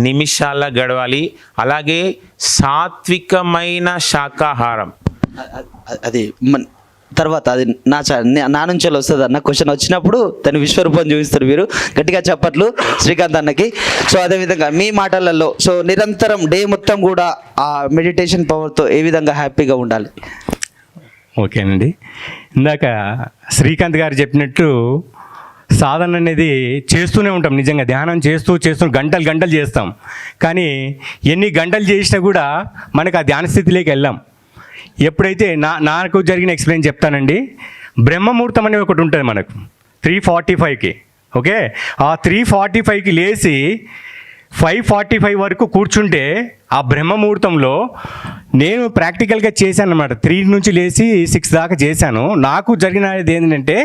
నిమిషాల గడవాలి. అలాగే సాత్వికమైన శాకాహారం. అది తర్వాత అది నా నుంచి వస్తుంది అన్న క్వశ్చన్ వచ్చినప్పుడు దాని విశ్వరూపం చూపిస్తారు మీరు. గట్టిగా చెప్పట్లు శ్రీకాంత్ అన్నకి. సో అదేవిధంగా మీ మాటలలో సో నిరంతరం డే మొత్తం కూడా ఆ మెడిటేషన్ పవర్తో ఏ విధంగా హ్యాపీగా ఉండాలి? ఓకేనండి, ఇందాక శ్రీకాంత్ గారు చెప్పినట్టు సాధన అనేది చేస్తూనే ఉంటాం. నిజంగా ధ్యానం చేస్తూ గంటలు చేస్తాం. కానీ ఎన్ని గంటలు చేసినా కూడా మనకు ఆ ధ్యాన స్థితిలోకి వెళ్ళాం. ఎప్పుడైతే నాకు జరిగిన ఎక్స్పీరియన్స్ చెప్తానండి. బ్రహ్మముహూర్తం అనేది ఒకటి ఉంటుంది మనకు 3:45కి. ఓకే, ఆ 3:45కి లేచి 5:45 వరకు కూర్చుంటే ఆ బ్రహ్మముహూర్తంలో నేను ప్రాక్టికల్గా చేశాను అనమాట. 3 నుంచి లేచి 6 దాకా చేశాను. నాకు జరిగినది ఏంటంటే,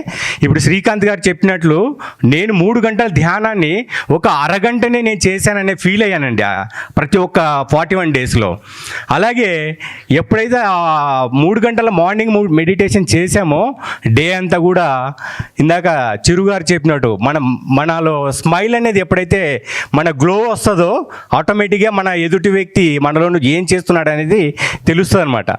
ఇప్పుడు శ్రీకాంత్ గారు చెప్పినట్లు నేను 3 గంటల ధ్యానాన్ని ఒక అరగంటనే నేను చేశాననే ఫీల్ అయ్యానండి ప్రతి ఒక్క 41 డేస్లో. అలాగే ఎప్పుడైతే 3 గంటల మార్నింగ్ మెడిటేషన్ చేసామో డే అంతా కూడా ఇందాక చిరుగారు చెప్పినట్టు మనలో స్మైల్ అనేది ఎప్పుడైతే మన గ్లో వస్తుందో ఆటోమేటిక్గా మన ఎదుటి వ్యక్తి మనలో ఏం చేస్తున్నాడు అనేది తెలుస్తుంది అనమాట.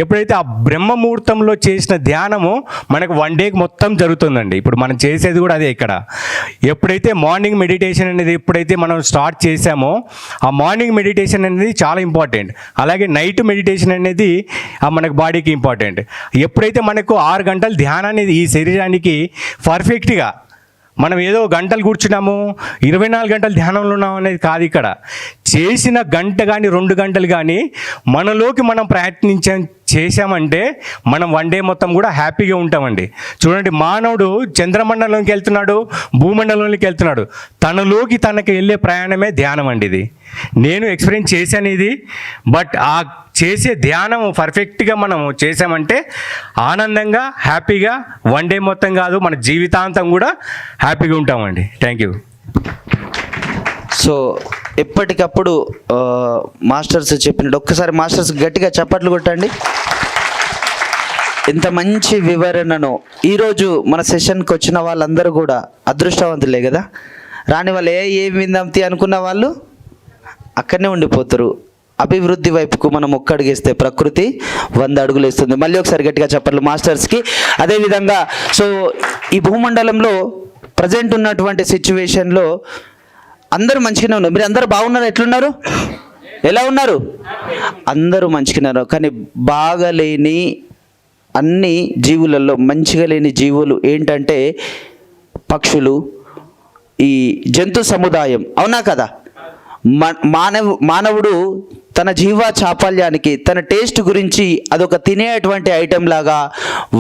ఎప్పుడైతే ఆ బ్రహ్మముహూర్తంలో చేసిన ధ్యానము మనకు 1 డేకి మొత్తం జరుగుతుందండి. ఇప్పుడు మనం చేసేది కూడా అదే. ఇక్కడ ఎప్పుడైతే మార్నింగ్ మెడిటేషన్ అనేది ఎప్పుడైతే మనం స్టార్ట్ చేసామో ఆ మార్నింగ్ మెడిటేషన్ అనేది చాలా ఇంపార్టెంట్. అలాగే నైట్ మెడిటేషన్ అనేది మనకు బాడీకి ఇంపార్టెంట్. ఎప్పుడైతే మనకు 6 గంటల ధ్యానాన్ని ఈ శరీరానికి పర్ఫెక్ట్గా మనం ఏదో గంటలు కూర్చున్నాము 24 గంటలు ధ్యానంలో ఉన్నాం అనేది కాదు. ఇక్కడ చేసిన గంట కానీ 2 గంటలు కానీ మనలోకి మనం చేసామంటే మనం 1 డే మొత్తం కూడా హ్యాపీగా ఉంటామండి. చూడండి, మానవుడు చంద్రమండలంలోకి వెళ్తున్నాడు, భూమండలంలోకి వెళ్తున్నాడు, తనలోకి తనకి వెళ్ళే ప్రయాణమే ధ్యానం అండి. ఇది నేను ఎక్స్పీరియన్స్ చేశాను ఇది. బట్ ఆ చేసే ధ్యానం పర్ఫెక్ట్గా మనం చేసామంటే ఆనందంగా హ్యాపీగా 1 డే మొత్తం కాదు మన జీవితాంతం కూడా హ్యాపీగా ఉంటామండి. Thank you. సో ఎప్పటికప్పుడు మాస్టర్స్ చెప్పినట్టు ఒక్కసారి మాస్టర్స్ గట్టిగా చప్పట్లు కొట్టండి. ఇంత మంచి వివరణను ఈరోజు మన సెషన్కి వచ్చిన వాళ్ళందరూ కూడా అదృష్టవంతులే కదా. రాని వాళ్ళు ఏం విందాంతి అనుకున్న వాళ్ళు అక్కడనే ఉండిపోతారు. అభివృద్ధి వైపుకు మనం ఒక్కడుగేస్తే ప్రకృతి 100 అడుగులు వేస్తుంది. మళ్ళీ ఒకసారి గట్టిగా చెప్పట్లు మాస్టర్స్కి. అదేవిధంగా సో ఈ భూమండలంలో ప్రజెంట్ ఉన్నటువంటి సిచ్యువేషన్లో అందరూ మంచిగానే ఉన్నారు. మీరు అందరూ బాగున్నారు? ఎట్లున్నారు? ఎలా ఉన్నారు? అందరూ మంచిగాన్నారు. కానీ బాగలేని అన్ని జీవులలో మంచిగా లేని జీవులు ఏంటంటే పక్షులు, ఈ జంతు సముదాయం. అవునా కదా? మానవుడు తన జీవ చాపల్యానికి తన టేస్ట్ గురించి అదొక తినేటువంటి ఐటెం లాగా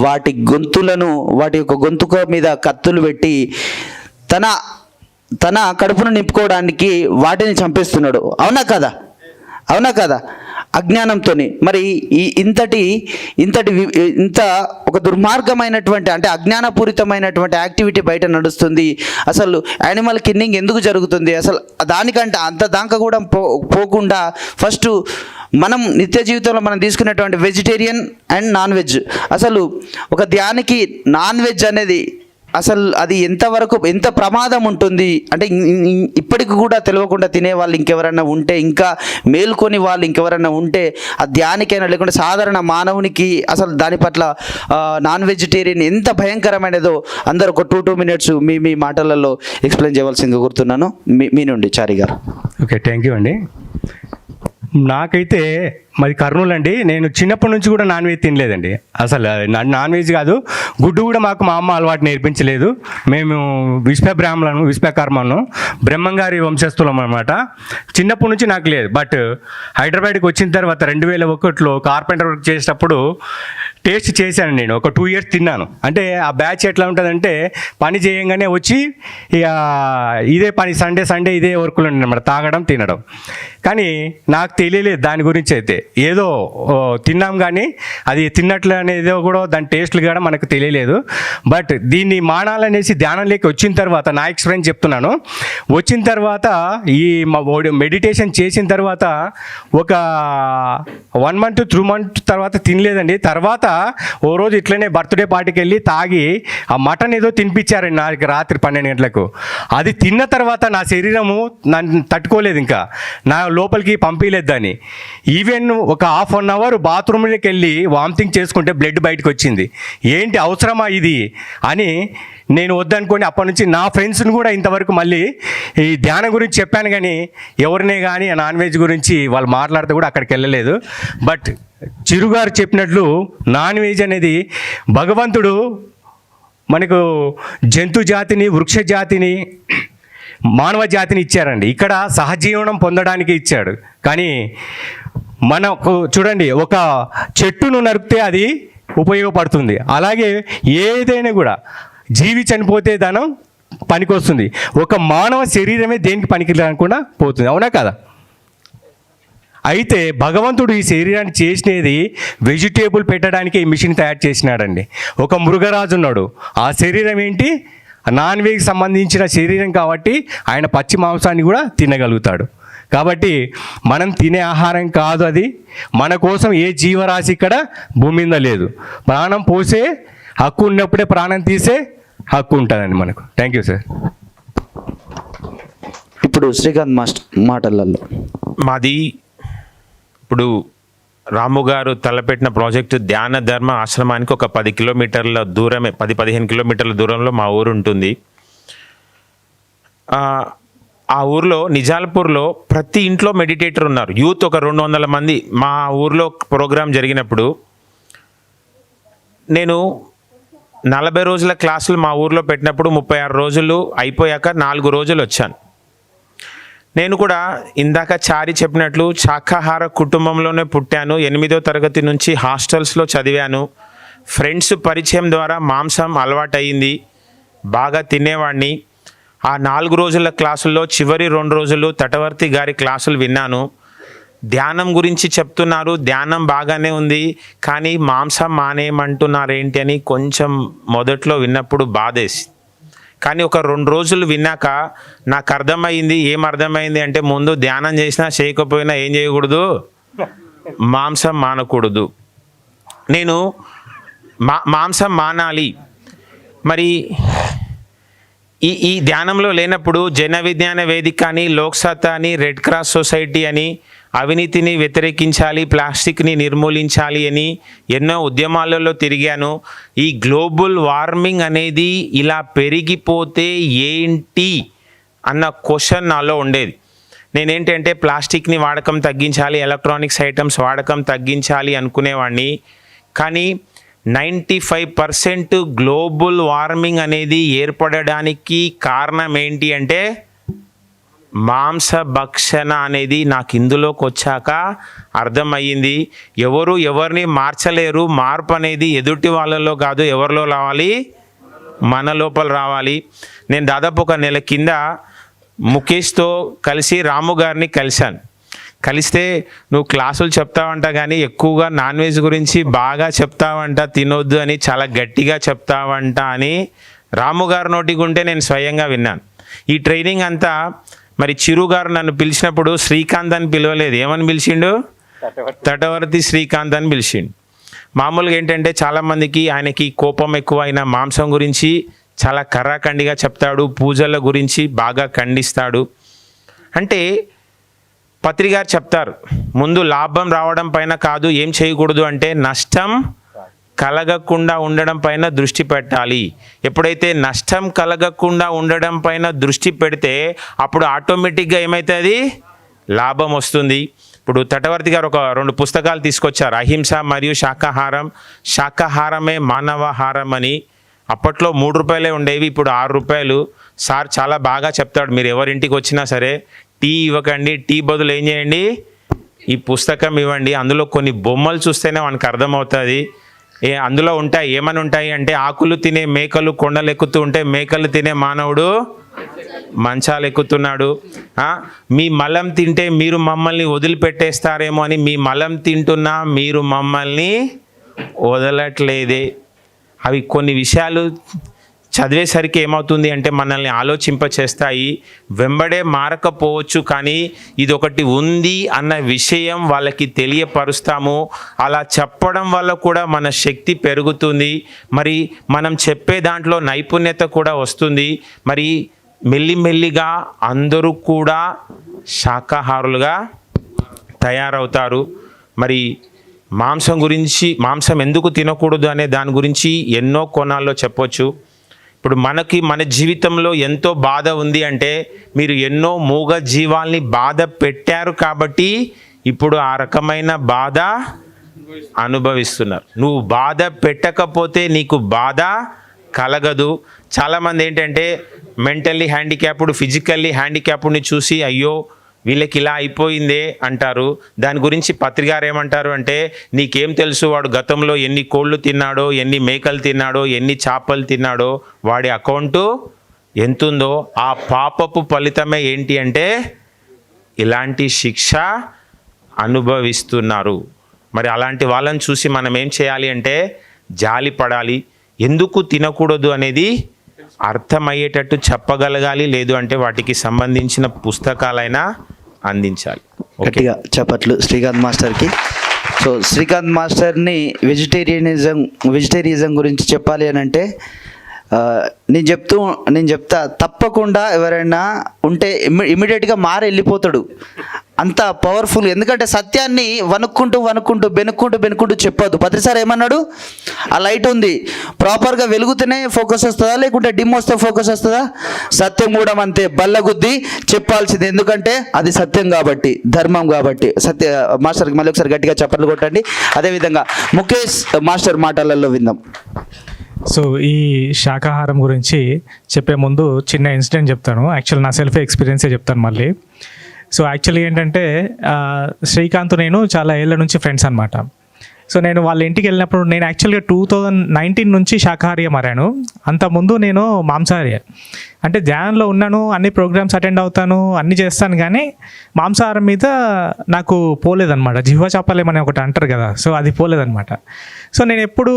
వాటి గొంతులను వాటి యొక్క గొంతుక మీద కత్తులు పెట్టి తన కడుపును నింపుకోవడానికి వాటిని చంపేస్తున్నాడు. అవునా కదా? అవునా కదా? అజ్ఞానంతో. మరి ఈ ఇంత ఒక దుర్మార్గమైనటువంటి అంటే అజ్ఞానపూరితమైనటువంటి యాక్టివిటీ బయట నడుస్తుంది. అసలు యానిమల్ కిల్లింగ్ ఎందుకు జరుగుతుంది? అసలు దానికంటే అంత దాకా కూడా పోకుండా ఫస్ట్ మనం నిత్య జీవితంలో మనం తీసుకునేటువంటి వెజిటేరియన్ అండ్ నాన్ వెజ్, అసలు ఒక ధ్యానికి నాన్ వెజ్ అనేది అసలు అది ఎంతవరకు ఎంత ప్రమాదం ఉంటుంది అంటే ఇప్పటికి కూడా తెలియకుండా తినే వాళ్ళు ఇంకెవరైనా ఉంటే, ఇంకా మేల్కొని వాళ్ళు ఇంకెవరైనా ఉంటే ఆ ధ్యానికైనా లేకుంటే సాధారణ మానవునికి అసలు దాని పట్ల నాన్ వెజిటేరియన్ ఎంత భయంకరమైనదో అందరూ ఒక 2 minutes మీ మాటలలో ఎక్స్ప్లెయిన్ చేయవలసిందిగా కోరుతున్నాను. మీ నుండి చారి గారు. ఓకే, థ్యాంక్ యూ అండి. నాకైతే మాది కర్నూలు అండి. నేను చిన్నప్పటి నుంచి కూడా నాన్ వెజ్ తినలేదండి. అసలు నాన్ వెజ్ కాదు, గుడ్డు కూడా మాకు మా అమ్మ అలవాటు నేర్పించలేదు. మేము విశ్వకర్మను బ్రహ్మంగారి వంశస్థులం అనమాట. చిన్నప్పటి నుంచి నాకు లేదు. బట్ హైదరాబాద్కి వచ్చిన తర్వాత 2001లో కార్పెంటర్ వర్క్ చేసేటప్పుడు టేస్ట్ చేశాను. నేను ఒక 2 years తిన్నాను. అంటే ఆ బ్యాచ్ ఎట్లా ఉంటుందంటే పని చేయంగానే వచ్చి ఇక ఇదే పని సండే ఇదే వర్క్లో అనమాట, తాగడం తినడం. కానీ నాకు తెలియలేదు దాని గురించి. అయితే ఏదో తిన్నాం కానీ అది తిన్నట్లు అనేది కూడా దాని టేస్ట్లు కూడా మనకు తెలియలేదు. బట్ దీన్ని మానాలనేసి ధ్యానంలోకి వచ్చిన తర్వాత నా ఎక్స్పీరియన్స్ చెప్తున్నాను. వచ్చిన తర్వాత ఈ మెడిటేషన్ చేసిన తర్వాత ఒక 1 month 2 months తర్వాత తినలేదండి. తర్వాత ఓ రోజు ఇట్లనే బర్త్డే పార్టీకి వెళ్ళి తాగి ఆ మటన్ ఏదో తినిపించారండి నాకు రాత్రి 12 గంటలకు. అది తిన్న తర్వాత నా శరీరము నన్ను తట్టుకోలేదు, ఇంకా నా లోపలికి పంపించలేదు దాన్ని. ఈవెన్ ఒక 1/2 hour బాత్రూమ్లోకి వెళ్ళి వామిటింగ్ చేసుకుంటే బ్లడ్ బయటకు వచ్చింది. ఏంటి అవసరమా ఇది అని నేను వద్దనుకోండి. అప్పటి నుంచి నా ఫ్రెండ్స్ని కూడా ఇంతవరకు మళ్ళీ ఈ ధ్యానం గురించి చెప్పాను కానీ ఎవరినే కానీ నాన్ వెజ్ గురించి వాళ్ళు మాట్లాడితే కూడా అక్కడికి వెళ్ళలేదు. బట్ చిరుగారు చెప్పినట్లు నాన్ వెజ్ అనేది భగవంతుడు మనకు జంతు జాతిని, వృక్ష జాతిని, మానవ జాతిని ఇచ్చారండి. ఇక్కడ సహజీవనం పొందడానికి ఇచ్చాడు. కానీ మనకు చూడండి, ఒక చెట్టును నరికితే అది ఉపయోగపడుతుంది. అలాగే ఏదైనా కూడా జీవి చనిపోతే ధనం పనికొస్తుంది. ఒక మానవ శరీరమే దేనికి పనికి రాకుండా పోతుంది, అవునా కదా? అయితే భగవంతుడు ఈ శరీరాన్ని చేసినది వెజిటేబుల్ పెట్టడానికి ఈ మిషన్ తయారు చేసినాడండి. ఒక మృగరాజు ఉన్నాడు, ఆ శరీరం ఏంటి? నాన్ వెజ్కి సంబంధించిన శరీరం కాబట్టి ఆయన పచ్చి మాంసాన్ని కూడా తినగలుగుతాడు. కాబట్టి మనం తినే ఆహారం కాదు అది. మన కోసం ఏ జీవరాశి ఇక్కడ భూమి మీద లేదు. ప్రాణం పోసే హక్కు ఉన్నప్పుడే ప్రాణం తీసే హక్కు ఉంటుందండి మనకు. Thank you sir. ఇప్పుడు శ్రీకాంత్ మాస్టర్ మాటలలో మాది ఇప్పుడు రాము గారు తలపెట్టిన ప్రాజెక్టు ధ్యాన ధర్మ ఆశ్రమానికి ఒక 10 కిలోమీటర్ల దూరమే, 10-15 కిలోమీటర్ల దూరంలో మా ఊరు ఉంటుంది. ఆ ఊర్లో నిజాల్పూర్లో ప్రతి ఇంట్లో మెడిటేటర్ ఉన్నారు. యూత్ ఒక 200 మంది. మా ఊర్లో ప్రోగ్రాం జరిగినప్పుడు నేను 40 రోజుల క్లాసులు మా ఊర్లో పెట్టినప్పుడు 36 రోజులు అయిపోయాక 4 రోజులు వచ్చాను. నేను కూడా ఇందాక చారి చెప్పినట్లు శాకాహార కుటుంబంలోనే పుట్టాను. 8వ తరగతి నుంచి హాస్టల్స్లో చదివాను. ఫ్రెండ్స్ పరిచయం ద్వారా మాంసం అలవాటయింది, బాగా తినేవాడిని. ఆ 4 రోజుల క్లాసుల్లో చివరి 2 రోజులు తటవర్తి గారి క్లాసులు విన్నాను. ధ్యానం గురించి చెప్తున్నారు, ధ్యానం బాగానే ఉంది, కానీ మాంసం మానేయమంటున్నారేంటి అని కొంచెం మొదట్లో విన్నప్పుడు బాధేసి, కానీ ఒక 2 రోజులు విన్నాక నాకు అర్థమైంది. ఏం అర్థమైంది అంటే, ముందు ధ్యానం చేసినా చేయకపోయినా ఏం చేయకూడదు, మాంసం మానకూడదు. నేను మాంసం మానాలి. మరి ఈ ధ్యానంలో లేనప్పుడు జన విజ్ఞాన వేదిక అని, లోక్సత్తా అని, రెడ్ క్రాస్ సొసైటీ అని, అవినీతిని వ్యతిరేకించాలి, ప్లాస్టిక్ని నిర్మూలించాలి అని ఎన్నో ఉద్యమాలలో తిరిగాను. ఈ గ్లోబల్ వార్మింగ్ అనేది ఇలా పెరిగిపోతే ఏంటి అన్న క్వశ్చన్ నాలో ఉండేది. నేనేంటంటే ప్లాస్టిక్ని వాడకం తగ్గించాలి, ఎలక్ట్రానిక్స్ ఐటమ్స్ వాడకం తగ్గించాలి అనుకునేవాడిని. కానీ 95% గ్లోబల్ వార్మింగ్ అనేది ఏర్పడడానికి కారణం ఏంటి అంటే మాంసభక్షణ అనేది నాకు ఇందులోకి వచ్చాక అర్థమయ్యింది. ఎవరు ఎవరిని మార్చలేరు. మార్పు అనేది ఎదుటి వాళ్ళలో కాదు, ఎవరిలో రావాలి, మన లోపల రావాలి. నేను దాదాపు ఒక నెల కింద ముఖేష్తో కలిసి రాము గారిని కలిశాను. కలిస్తే నువ్వు క్లాసులు చెప్తావంట, కానీ ఎక్కువగా నాన్ వెజ్ గురించి బాగా చెప్తావంట, తినొద్దు అని చాలా గట్టిగా చెప్తావంట అని రాము గారి నోటికి ఉంటే నేను స్వయంగా విన్నాను. ఈ ట్రైనింగ్ అంతా మరి చిరు గారు నన్ను పిలిచినప్పుడు శ్రీకాంత్ అని పిలవలేదు. ఏమని పిలిచిండు? తటవర్తి శ్రీకాంత్ అని పిలిచిండు. మామూలుగా ఏంటంటే చాలామందికి ఆయనకి కోపం ఎక్కువ, ఆయన మాంసం గురించి చాలా కర్రాఖండిగా చెప్తాడు, పూజల గురించి బాగా ఖండిస్తాడు. అంటే పత్రికారు చెప్తారు, ముందు లాభం రావడం పైన కాదు ఏం చేయకూడదు అంటే నష్టం కలగకుండా ఉండడం పైన దృష్టి పెట్టాలి. ఎప్పుడైతే నష్టం కలగకుండా ఉండడం పైన దృష్టి పెడితే అప్పుడు ఆటోమేటిక్గా ఏమవుతుంది, లాభం వస్తుంది. ఇప్పుడు తటవర్తి గారు ఒక 2 పుస్తకాలు తీసుకొచ్చారు, అహింస మరియు శాకాహారం, శాకాహారమే మానవాహారం అని. అప్పట్లో 3 రూపాయలే ఉండేవి, ఇప్పుడు 6 రూపాయలు. సార్ చాలా బాగా చెప్తాడు, మీరు ఎవరింటికి వచ్చినా సరే టీ ఇవ్వకండి, టీ బదులు ఏం చేయండి, ఈ పుస్తకం ఇవ్వండి. అందులో కొన్ని బొమ్మలు చూస్తేనే మనకు అర్థమవుతుంది. అందులో ఉంటాయి, ఏమని ఉంటాయి అంటే, ఆకులు తినే మేకలు కొండలు ఎక్కుతూ ఉంటే మేకలు తినే మానవుడు మంచాలు ఎక్కుతున్నాడు. మీ మలం తింటే మీరు మమ్మల్ని వదిలిపెట్టేస్తారేమో అని మీ మలం తింటున్నా మీరు మమ్మల్ని వదలట్లేదే. అవి కొన్ని విషయాలు చదివేసరికి ఏమవుతుంది అంటే మనల్ని ఆలోచింపచేస్తాయి. వెంబడే మారకపోవచ్చు, కానీ ఇది ఒకటి ఉంది అన్న విషయం వాళ్ళకి తెలియపరుస్తాము. అలా చెప్పడం వల్ల కూడా మన శక్తి పెరుగుతుంది. మరి మనం చెప్పే దాంట్లో నైపుణ్యత కూడా వస్తుంది. మరి మెల్లిమెల్లిగా అందరూ కూడా శాకాహారులుగా తయారవుతారు. మరి మాంసం ఎందుకు తినకూడదు అనే దాని గురించి ఎన్నో కోణాల్లో చెప్పొచ్చు. ఇప్పుడు మన జీవితంలో ఎంతో బాధ ఉంది అంటే మీరు ఎన్నో మూగ జీవాల్ని బాధ పెట్టారు కాబట్టి ఇప్పుడు ఆ రకమైన బాధ అనుభవిస్తున్నారు. నువ్వు బాధ పెట్టకపోతే నీకు బాధ కలగదు. చాలామంది ఏంటంటే మెంటల్లీ హ్యాండిక్యాప్డ్, ఫిజికల్లీ హ్యాండిక్యాప్డ్ని చూసి అయ్యో వీళ్ళకి ఇలా అయిపోయిందే అంటారు. దాని గురించి పత్రికారు ఏమంటారు అంటే, నీకేం తెలుసు వాడు గతంలో ఎన్ని కోళ్ళు తిన్నాడో, ఎన్ని మేకలు తిన్నాడో, ఎన్ని చేపలు తిన్నాడో, వాడి అకౌంటు ఎంతుందో, ఆ పాపపు ఫలితమే ఏంటి అంటే ఇలాంటి శిక్ష అనుభవిస్తున్నారు. మరి అలాంటి వాళ్ళని చూసి మనం ఏం చేయాలి అంటే జాలి పడాలి. ఎందుకు తినకూడదు అనేది అర్థమయ్యేటట్టు చెప్పగలగాలి. లేదు అంటే వాటికి సంబంధించిన పుస్తకాలైనా అందించాలి. గట్టిగా చప్పట్లు శ్రీకాంత్ మాస్టర్కి. సో శ్రీకాంత్ మాస్టర్ని వెజిటేరియనిజం గురించి చెప్పాలి అని అంటే నేను చెప్తా తప్పకుండా ఎవరైనా ఉంటే ఇమీడియట్గా మారి వెళ్ళిపోతాడు. అంత పవర్ఫుల్. ఎందుకంటే సత్యాన్ని వణుక్కుంటూ బెనుక్కుంటూ చెప్పొద్దు. పత్రిసారి ఏమన్నాడు, ఆ లైట్ ఉంది ప్రాపర్గా వెలుగుతూనే ఫోకస్ వస్తుందా, లేకుంటే డిమ్ వస్తే ఫోకస్ వస్తుందా? సత్యం కూడా అంతే, బల్లగుద్ది చెప్పాల్సింది. ఎందుకంటే అది సత్యం కాబట్టి, ధర్మం కాబట్టి. మాస్టర్కి మళ్ళీ ఒకసారి గట్టిగా చప్పట్లు కొట్టండి. అదేవిధంగా ముఖేష్ మాస్టర్ మాటలలో విందాం. సో ఈ శాకాహారం గురించి చెప్పే ముందు చిన్న ఇన్సిడెంట్ చెప్తాను. యాక్చువల్ నా సెల్ఫ్ ఎక్స్పీరియన్సే చెప్తాను మళ్ళీ. సో యాక్చువల్లీ ఏంటంటే శ్రీకాంత్ నేను చాలా ఏళ్ళ నుంచి ఫ్రెండ్స్ అనమాట. సో నేను వాళ్ళ ఇంటికి వెళ్ళినప్పుడు నేను యాక్చువల్గా 2019 నుంచి శాకాహారిగా మారాను. అంతకుముందు నేను మాంసాహారి. అంటే ధ్యానంలో ఉన్నాను, అన్ని ప్రోగ్రామ్స్ అటెండ్ అవుతాను, అన్నీ చేస్తాను, కానీ మాంసాహారం మీద నాకు పోలేదన్నమాట. జిహ్వ చాపలేమని ఒకటి అంటారు కదా, సో అది పోలేదన్నమాట. సో నేను ఎప్పుడు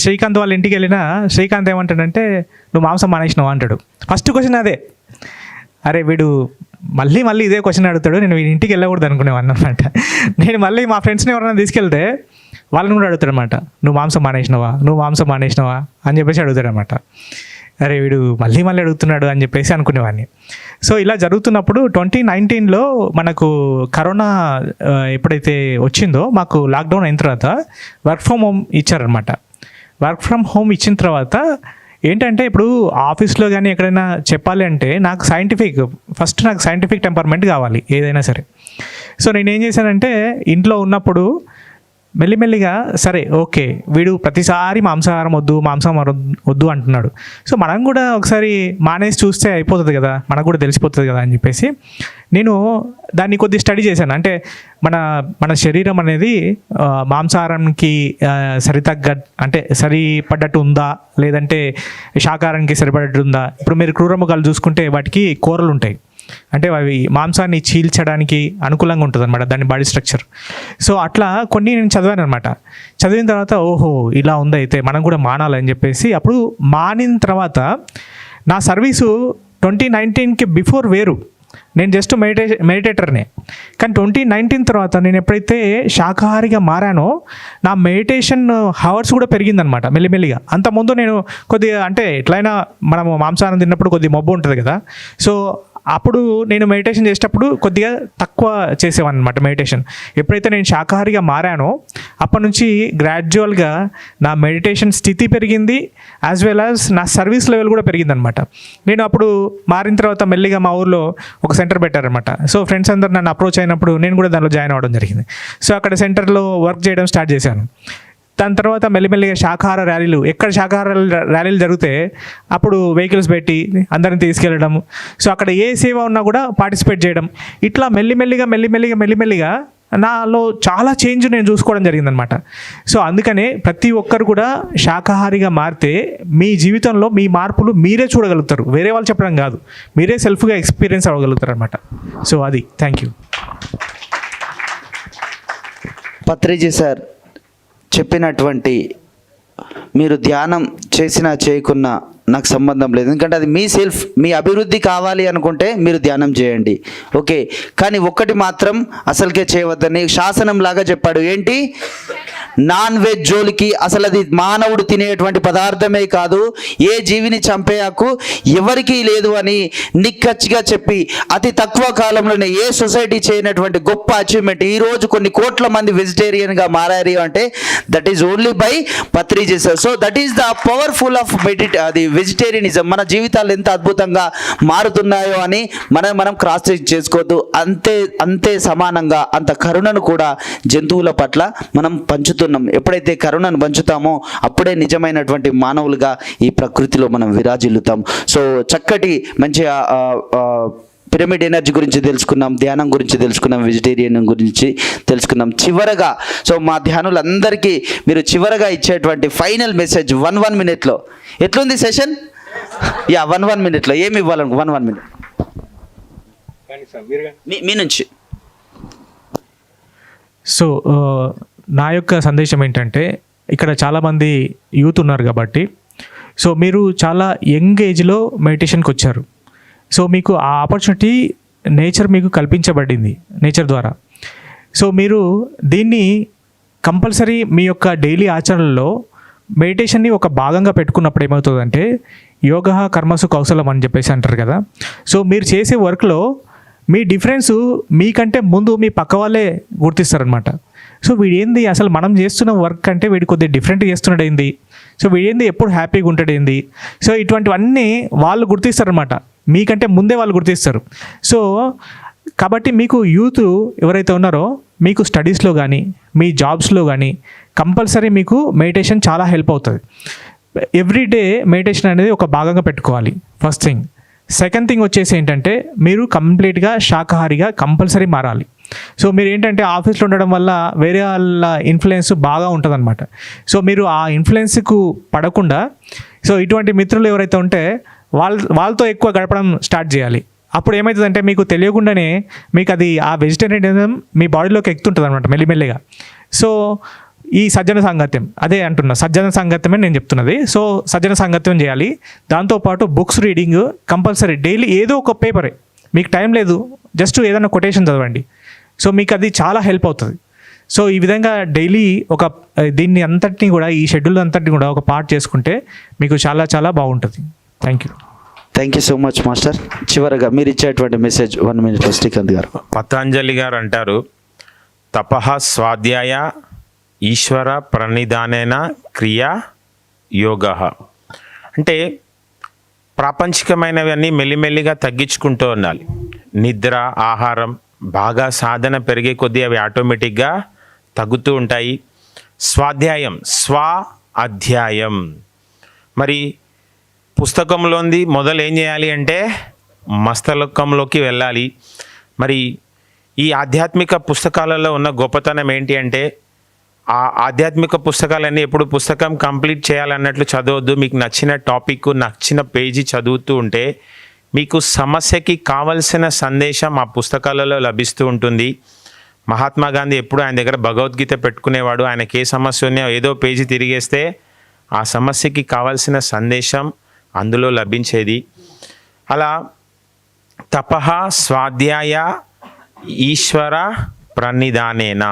శ్రీకాంత్ వాళ్ళ ఇంటికి వెళ్ళినా శ్రీకాంత్ ఏమంటాడంటే, నువ్వు మాంసం మానేసినావు అంటాడు. ఫస్ట్ క్వశ్చన్ అదే. అరే వీడు మళ్ళీ ఇదే క్వశ్చన్ అడుగుతాడు, నేను వీడి ఇంటికి వెళ్ళకూడదు అనుకునేవాడిని అనమాట. నేను మళ్ళీ మా ఫ్రెండ్స్ని ఎవరైనా తీసుకెళ్తే వాళ్ళని కూడా అడుగుతాడు అనమాట, నువ్వు మాంసం మానేసినావా అని చెప్పేసి అడుగుతాడు అనమాట. అరే వీడు మళ్ళీ అడుగుతున్నాడు అని చెప్పేసి అనుకునేవాడిని. సో ఇలా జరుగుతున్నప్పుడు 2019లో మనకు కరోనా ఎప్పుడైతే వచ్చిందో, మాకు లాక్డౌన్ అయిన తర్వాత వర్క్ ఫ్రమ్ హోమ్ ఇచ్చారనమాట. వర్క్ ఫ్రమ్ హోమ్ ఇచ్చిన తర్వాత ఏంటంటే ఇప్పుడు ఆఫీస్లో కానీ ఎక్కడైనా చెప్పాలి అంటే నాకు సైంటిఫిక్ టెంపర్మెంట్ కావాలి ఏదైనా సరే. సో నేనేం చేశానంటే ఇంట్లో ఉన్నప్పుడు మెల్లిమెల్లిగా సరే ఓకే వీడు ప్రతిసారి మాంసాహారం వద్దు అంటున్నాడు, సో మనం కూడా ఒకసారి మానేసి చూస్తే అయిపోతుంది కదా, మనకు కూడా తెలిసిపోతుంది కదా అని చెప్పేసి నేను దాన్ని కొద్ది స్టడీ చేశాను. అంటే మన శరీరం అనేది మాంసాహారానికి సరిపడ్డట్టు ఉందా, లేదంటే శాకాహారానికి సరిపడ్డట్టు ఉందా. ఇప్పుడు మీరు క్రూరమృగాలు చూసుకుంటే వాటికి కూరలు ఉంటాయి, అంటే అవి మాంసాన్ని చీల్చడానికి అనుకూలంగా ఉంటుంది అనమాట దాని బాడీ స్ట్రక్చర్. సో అట్లా కొన్ని నేను చదివాను అనమాట. చదివిన తర్వాత ఓహో ఇలా ఉంది, అయితే మనం కూడా మానాలని చెప్పేసి అప్పుడు మానిన తర్వాత నా సర్వీసు 2019కి బిఫోర్ వేరు, నేను జస్ట్ మెడిటేటర్నే. కానీ 2019 తర్వాత నేను ఎప్పుడైతే శాకాహారిగా మారానో నా మెడిటేషన్ హవర్స్ కూడా పెరిగిందనమాట మెల్లిమెల్లిగా. అంతకుముందు నేను కొద్దిగా అంటే ఎట్లయినా మనము మాంసాహారం తిన్నప్పుడు కొద్దిగా మబ్బు ఉంటుంది కదా, సో అప్పుడు నేను మెడిటేషన్ చేసేటప్పుడు కొద్దిగా తక్కువ చేసేవాడిని అనమాట మెడిటేషన్. ఎప్పుడైతే నేను శాకాహారిగా మారానో అప్పటి నుంచి గ్రాడ్యువల్గా నా మెడిటేషన్ స్థితి పెరిగింది, యాజ్ వెల్ యాజ్ నా సర్వీస్ లెవెల్ కూడా పెరిగిందనమాట. నేను అప్పుడు మారిన తర్వాత మెల్లిగా మా ఊర్లో ఒక సెంటర్ పెట్టారనమాట. సో ఫ్రెండ్స్ అందరూ నన్ను అప్రోచ్ అయినప్పుడు నేను కూడా దానిలో జాయిన్ అవ్వడం జరిగింది. సో అక్కడ సెంటర్లో వర్క్ చేయడం స్టార్ట్ చేశాను. దాని తర్వాత మెల్లిమెల్లిగా శాకాహార ర్యాలీలు, ఎక్కడ శాకాహార ర్యాలీలు జరిగితే అప్పుడు వెహికల్స్ పెట్టి అందరిని తీసుకెళ్ళడం, సో అక్కడ ఏ సేవ ఉన్నా కూడా పార్టిసిపేట్ చేయడం, ఇట్లా మెల్లిమెల్లిగా నాలో చాలా చేంజ్ నేను చూసుకోవడం జరిగిందనమాట. సో అందుకనే ప్రతి ఒక్కరు కూడా శాకాహారిగా మారితే మీ జీవితంలో మీ మార్పులు మీరే చూడగలుగుతారు, వేరే వాళ్ళు చెప్పడం కాదు, మీరే సెల్ఫ్గా ఎక్స్పీరియన్స్ అవ్వగలుగుతారు అనమాట. సో అది. Thank you. పత్రిజీ సార్ చెప్పినటువంటి మీరు ధ్యానం చేసినా చేయకున్నా నాకు సంబంధం లేదు, ఎందుకంటే అది మీ సెల్ఫ్, మీ అభివృద్ధి కావాలి అనుకుంటే మీరు ధ్యానం చేయండి, ఓకే. కానీ ఒక్కటి మాత్రం అసలుకే చేయవద్దని శాసనం లాగా చెప్పాడు. ఏంటి? నాన్ వెజ్ జోలికి, అసలు అది మానవుడు తినేటువంటి పదార్థమే కాదు, ఏ జీవిని చంపే హక్కు ఎవరికీ లేదు అని నిక్కచ్చిగా చెప్పి అతి తక్కువ కాలంలోనే ఏ సొసైటీ చేయనటువంటి గొప్ప అచీవ్మెంట్. ఈరోజు కొన్ని కోట్ల మంది వెజిటేరియన్గా మారారు అంటే that is only by Patriji sir. So that is the powerful of అది వెజిటేరియనిజం. మన జీవితాలు ఎంత అద్భుతంగా మారుతున్నాయో అని మనం క్రాస్ చెక్ చేసుకోవద్దు. అంతే సమానంగా అంత కరుణను కూడా జంతువుల పట్ల మనం పంచుతున్నాం. ఎప్పుడైతే కరుణను పంచుతామో అప్పుడే నిజమైనటువంటి మానవులుగా ఈ ప్రకృతిలో మనం విరాజిల్లుతాం. సో చక్కటి మంచి పిరమిడ్ ఎనర్జీ గురించి తెలుసుకున్నాం, ధ్యానం గురించి తెలుసుకున్నాం, వెజిటేరియన్ గురించి తెలుసుకున్నాం. చివరగా సో మా ధ్యానులందరికీ మీరు చివరగా ఇచ్చేటువంటి ఫైనల్ మెసేజ్ 1 మినిట్లో ఎట్లుంది సెషన్? యా 1 మినిట్లో ఏమి ఇవ్వాలను? 1 మినిట్ మీ నుంచి. సో నా యొక్క సందేశం ఏంటంటే, ఇక్కడ చాలామంది యూత్ ఉన్నారు కాబట్టి, సో మీరు చాలా యంగ్ ఏజ్లో మెడిటేషన్కి వచ్చారు. సో మీకు ఆ ఆపర్చునిటీ నేచర్ మీకు కల్పించబడింది, నేచర్ ద్వారా. సో మీరు దీన్ని కంపల్సరీ మీ యొక్క డైలీ ఆచరణలో మెడిటేషన్ని ఒక భాగంగా పెట్టుకున్నప్పుడు ఏమవుతుందంటే, యోగ కర్మసు కౌశలం అని చెప్పేసి అంటారు కదా. సో మీరు చేసే వర్క్లో మీ డిఫరెన్సు మీకంటే ముందు మీ పక్క వాళ్ళే గుర్తిస్తారనమాట. సో వీడేంది అసలు మనం చేస్తున్న వర్క్ అంటే వీడు కొద్దిగా డిఫరెంట్గా చేస్తున్నాడు ఏంది, సో వీడేంది ఎప్పుడు హ్యాపీగా ఉంటాడు ఏంది, సో ఇటువంటివన్నీ వాళ్ళు గుర్తిస్తారనమాట, మీకంటే ముందే వాళ్ళు గుర్తిస్తారు. సో కాబట్టి మీకు యూత్ ఎవరైతే ఉన్నారో మీకు స్టడీస్లో కానీ మీ జాబ్స్లో కానీ కంపల్సరీ మీకు మెడిటేషన్ చాలా హెల్ప్ అవుతుంది. ఎవ్రీడే మెడిటేషన్ అనేది ఒక భాగంగా పెట్టుకోవాలి, ఫస్ట్ థింగ్. సెకండ్ థింగ్ వచ్చేసి ఏంటంటే, మీరు కంప్లీట్గా శాకాహారిగా కంపల్సరీ మారాలి. సో మీరు ఏంటంటే ఆఫీస్లో ఉండడం వల్ల వేరే వాళ్ళ ఇన్ఫ్లుయెన్స్ బాగా ఉంటుందన్నమాట. సో మీరు ఆ ఇన్ఫ్లుయెన్స్కు పడకుండా, సో ఇటువంటి మిత్రులు ఎవరైతే ఉంటే వాళ్ళతో ఎక్కువ గడపడం స్టార్ట్ చేయాలి. అప్పుడు ఏమవుతుందంటే మీకు తెలియకుండానే మీకు అది ఆ వెజిటేరియనిజం మీ బాడీలోకి ఎక్కుతుంటుంది అనమాట మెల్లిమెల్లిగా. సో ఈ సజ్జన సాంగత్యం, అదే అంటున్నా, సజ్జన సాంగత్యమే నేను చెప్తున్నది. సో సజ్జన సాంగత్యం చేయాలి. దాంతోపాటు బుక్స్ రీడింగ్ కంపల్సరీ, డైలీ ఏదో ఒక పేపరే, మీకు టైం లేదు జస్ట్ ఏదైనా కొటేషన్ చదవండి. సో మీకు అది చాలా హెల్ప్ అవుతుంది. సో ఈ విధంగా డైలీ దీన్ని అంతటిని కూడా, ఈ షెడ్యూల్ అంతటిని కూడా ఒక పార్ట్ చేసుకుంటే మీకు చాలా చాలా బాగుంటుంది. Thank you so much master. చివరగా మీరు ఇచ్చేటువంటి మెసేజ్ 1 మినిట్ శ్రీకాంత్ గారు. పతంజలి గారు అంటారు, తపః స్వాధ్యాయ ఈశ్వర ప్రణిధానేన క్రియా యోగ. అంటే ప్రాపంచికమైనవన్నీ మెల్లిమెల్లిగా తగ్గించుకుంటూ ఉండాలి. నిద్ర, ఆహారం బాగా సాధన పెరిగే కొద్దీ అవి ఆటోమేటిక్గా తగ్గుతూ ఉంటాయి. స్వాధ్యాయం, అధ్యాయం, మరి పుస్తకంలోంది మొదలు ఏం చేయాలి అంటే మస్తకంలోకి వెళ్ళాలి. మరి ఈ ఆధ్యాత్మిక పుస్తకాలలో ఉన్న గొప్పతనం ఏంటి అంటే, ఆ ఆధ్యాత్మిక పుస్తకాలన్నీ ఎప్పుడు పుస్తకం కంప్లీట్ చేయాలన్నట్లు చదవద్దు. మీకు నచ్చిన టాపిక్, నచ్చిన పేజీ చదువుతూ ఉంటే మీకు సమస్యకి కావలసిన సందేశం ఆ పుస్తకాలలో లభిస్తూ ఉంటుంది. మహాత్మా గాంధీ ఎప్పుడు ఆయన దగ్గర భగవద్గీత పెట్టుకునేవాడు. ఆయనకి ఏ సమస్య ఉన్నా ఏదో పేజీ తిరిగేస్తే ఆ సమస్యకి కావాల్సిన సందేశం అందులో లభించేది. అలా తపః స్వాధ్యాయ ఈశ్వర ప్రణిధానేన,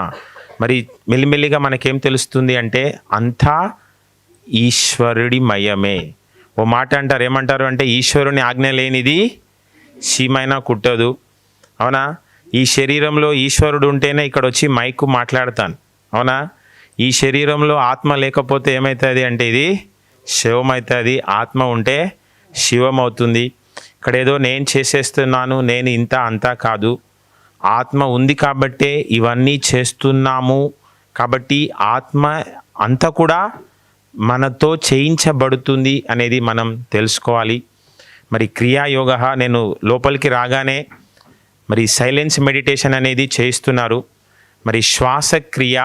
మరి మెల్లిమెల్లిగా మనకేం తెలుస్తుంది అంటే అంతా ఈశ్వరుడి మయమే. ఓ మాట అంటారు, ఏమంటారు అంటే, ఈశ్వరుని ఆజ్ఞ లేనిది చీమైనా కుట్టదు. అవునా? ఈ శరీరంలో ఈశ్వరుడు ఉంటేనే ఇక్కడ వచ్చి మైకు మాట్లాడతాను. అవునా? ఈ శరీరంలో ఆత్మ లేకపోతే ఏమవుతుంది అంటే ఇది శివమవుతుంది. ఆత్మ ఉంటే శివం అవుతుంది. ఇక్కడ ఏదో నేను చేసేస్తున్నాను, నేను ఇంత అంతా కాదు. ఆత్మ ఉంది కాబట్టే ఇవన్నీ చేస్తున్నాము. కాబట్టి ఆత్మ అంతా కూడా మనతో చేయించబడుతుంది అనేది మనం తెలుసుకోవాలి. మరి క్రియాయోగ, నేను లోపలికి రాగానే మరి సైలెన్స్ మెడిటేషన్ అనేది చేయిస్తున్నారు. మరి శ్వాసక్రియ,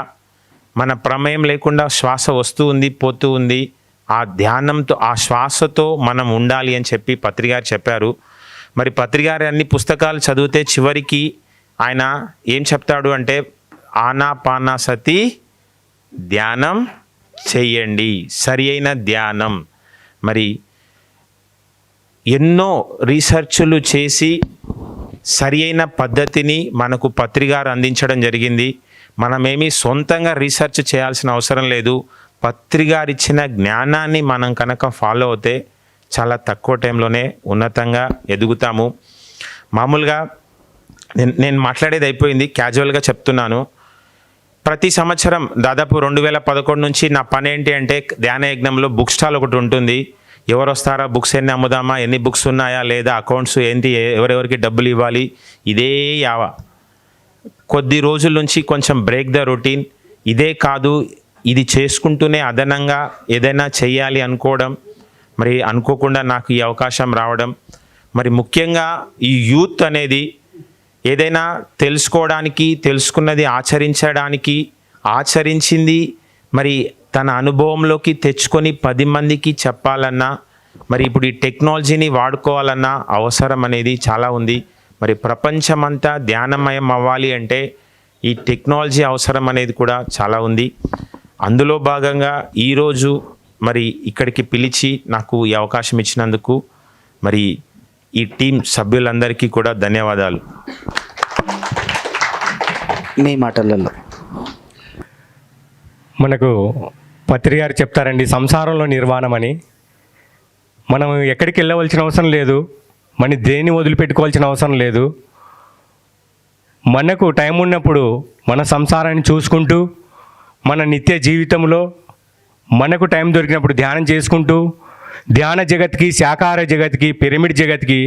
మన ప్రమేయం లేకుండా శ్వాస వస్తూ ఉంది, పోతూ ఉంది. ఆ ధ్యానంతో, ఆ శ్వాసతో మనం ఉండాలి అని చెప్పి పత్రిగారు చెప్పారు. మరి పత్రిగారు అన్ని పుస్తకాలు చదివితే చివరికి ఆయన ఏం చెప్తాడు అంటే, ఆనాపానసతి ధ్యానం చెయ్యండి, సరి అయిన ధ్యానం. మరి ఎన్నో రీసెర్చ్లు చేసి సరి అయిన పద్ధతిని మనకు పత్రిగారు అందించడం జరిగింది. మనమేమీ సొంతంగా రీసెర్చ్ చేయాల్సిన అవసరం లేదు. పత్రిగారు ఇచ్చిన జ్ఞానాన్ని మనం కనుక ఫాలో అవుతే చాలా తక్కువ టైంలోనే ఉన్నతంగా ఎదుగుతాము. మామూలుగా నేను మాట్లాడేది అయిపోయింది, క్యాజువల్గా చెప్తున్నాను. ప్రతి సంవత్సరం దాదాపు 2011 నుంచి నా పని ఏంటి అంటే, ధ్యాన యజ్ఞంలో బుక్ స్టాల్ ఒకటి ఉంటుంది. ఎవరు వస్తారా, బుక్స్ ఎన్ని అమ్ముదామా, ఎన్ని బుక్స్ ఉన్నాయా లేదా, అకౌంట్స్ ఏంటి, ఎవరెవరికి డబ్బులు ఇవ్వాలి, ఇదే యావ. కొద్ది రోజుల నుంచి కొంచెం బ్రేక్ ద రొటీన్. ఇదే కాదు, ఇది చేసుకుంటూనే అదనంగా ఏదైనా చెయ్యాలి అనుకోవడం, మరి అనుకోకుండా నాకు ఈ అవకాశం రావడం. మరి ముఖ్యంగా ఈ యూత్ అనేది ఏదైనా తెలుసుకోవడానికి, తెలుసుకున్నది ఆచరించడానికి, ఆచరించింది మరి తన అనుభవంలోకి తెచ్చుకొని 10 మందికి చెప్పాలన్నా, మరి ఇప్పుడు ఈ టెక్నాలజీని వాడుకోవాలన్నా అవసరం అనేది చాలా ఉంది. మరి ప్రపంచమంతా ధ్యానమయం అవ్వాలి అంటే ఈ టెక్నాలజీ అవసరం అనేది కూడా చాలా ఉంది. అందులో భాగంగా ఈరోజు మరి ఇక్కడికి పిలిచి నాకు ఈ అవకాశం ఇచ్చినందుకు మరి ఈ టీం సభ్యులందరికీ కూడా ధన్యవాదాలు. మీ మాటలలో మనకు పత్రి గారు చెప్తారండి సంసారంలో నిర్వాణం అని. మనం ఎక్కడికి వెళ్ళవలసిన అవసరం లేదు, మన దేన్ని వదిలిపెట్టుకోవాల్సిన అవసరం లేదు. మనకు టైం ఉన్నప్పుడు మన సంసారాన్ని చూసుకుంటూ, మన నిత్య జీవితంలో మనకు టైం దొరికినప్పుడు ధ్యానం చేసుకుంటూ, ధ్యాన జగత్కి, శాకాహార జగత్కి, పిరమిడ్ జగత్కి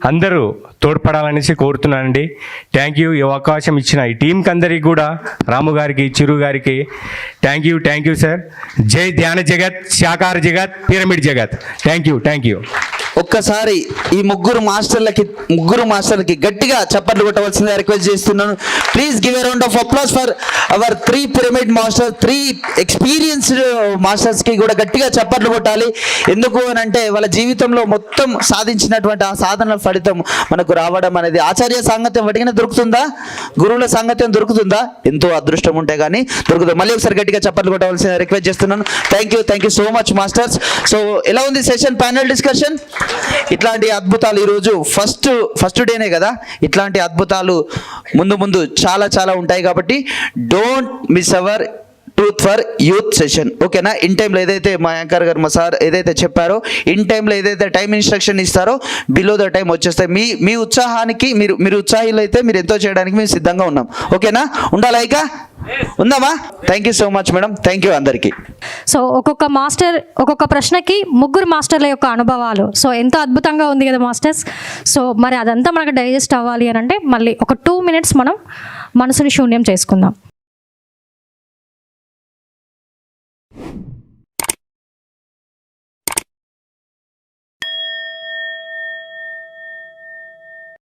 అందరూ తోడ్పడాలనేసి కోరుతున్నానండి. Thank you. ఈ అవకాశం ఇచ్చిన ఈ టీంకి అందరికీ కూడా, రాము గారికి, చిరు గారికి థ్యాంక్ యూ సార్. జై ధ్యాన జగత్, శాకాహార జగత్, పిరమిడ్ జగత్. Thank you. ఒక్కసారి ఈ ముగ్గురు మాస్టర్లకి గట్టిగా చప్పట్లు కొట్టవలసిందిగా రిక్వెస్ట్ చేస్తున్నాను. Please give a round of applause for our 3 pyramid master, 3 experienced మాస్టర్స్కి కూడా గట్టిగా చప్పట్లు కొట్టాలి. ఎందుకు అని అంటే వాళ్ళ జీవితంలో మొత్తం సాధించినటువంటి ఆ సాధన ఫలితం మనకు రావడం అనేది ఆచార్య సాంగత్యం వటికనే దొరుకుతుందా, గురువుల సాంగత్యం దొరుకుతుందా? ఎంతో అదృష్టం ఉంటే కానీ దొరుకుతుంది. మళ్ళీ ఒకసారి గట్టిగా చప్పట్లు కొట్టవలసిందిగా రిక్వెస్ట్ చేస్తున్నాను. Thank you so much masters. So ఎలా ఉంది సెషన్, ప్యానల్ డిస్కషన్? ఇట్లాంటి అద్భుతాలు ఈరోజు ఫస్ట్ డేనే కదా, ఇట్లాంటి అద్భుతాలు ముందు చాలా ఉంటాయి. కాబట్టి don't miss our truth for youth session. ఓకేనా? ఇన్ టైంలో ఏదైతే మా యాంకర్ గారు, మా సార్ ఏదైతే చెప్పారో, ఇన్ టైంలో ఏదైతే టైం ఇన్స్ట్రక్షన్ ఇస్తారో బిలో ద టైం వచ్చేస్తాయి. మీ ఉత్సాహానికి మీరు ఉత్సాహులు అయితే మీరు ఎంతో చేయడానికి మేము సిద్ధంగా ఉన్నాం. ఓకేనా? ఉండాలా? ఇక ఉందామా? Thank you so much madam. Thank you అందరికీ. సో ఒక్కొక్క ప్రశ్నకి 3 మాస్టర్ల యొక్క అనుభవాలు. సో ఎంతో అద్భుతంగా ఉంది కదా మాస్టర్స్. సో మరి అదంతా మనకు డైజెస్ట్ అవ్వాలి అని అంటే మళ్ళీ ఒక 2 minutes మనం మనసుని శూన్యం చేసుకుందాం.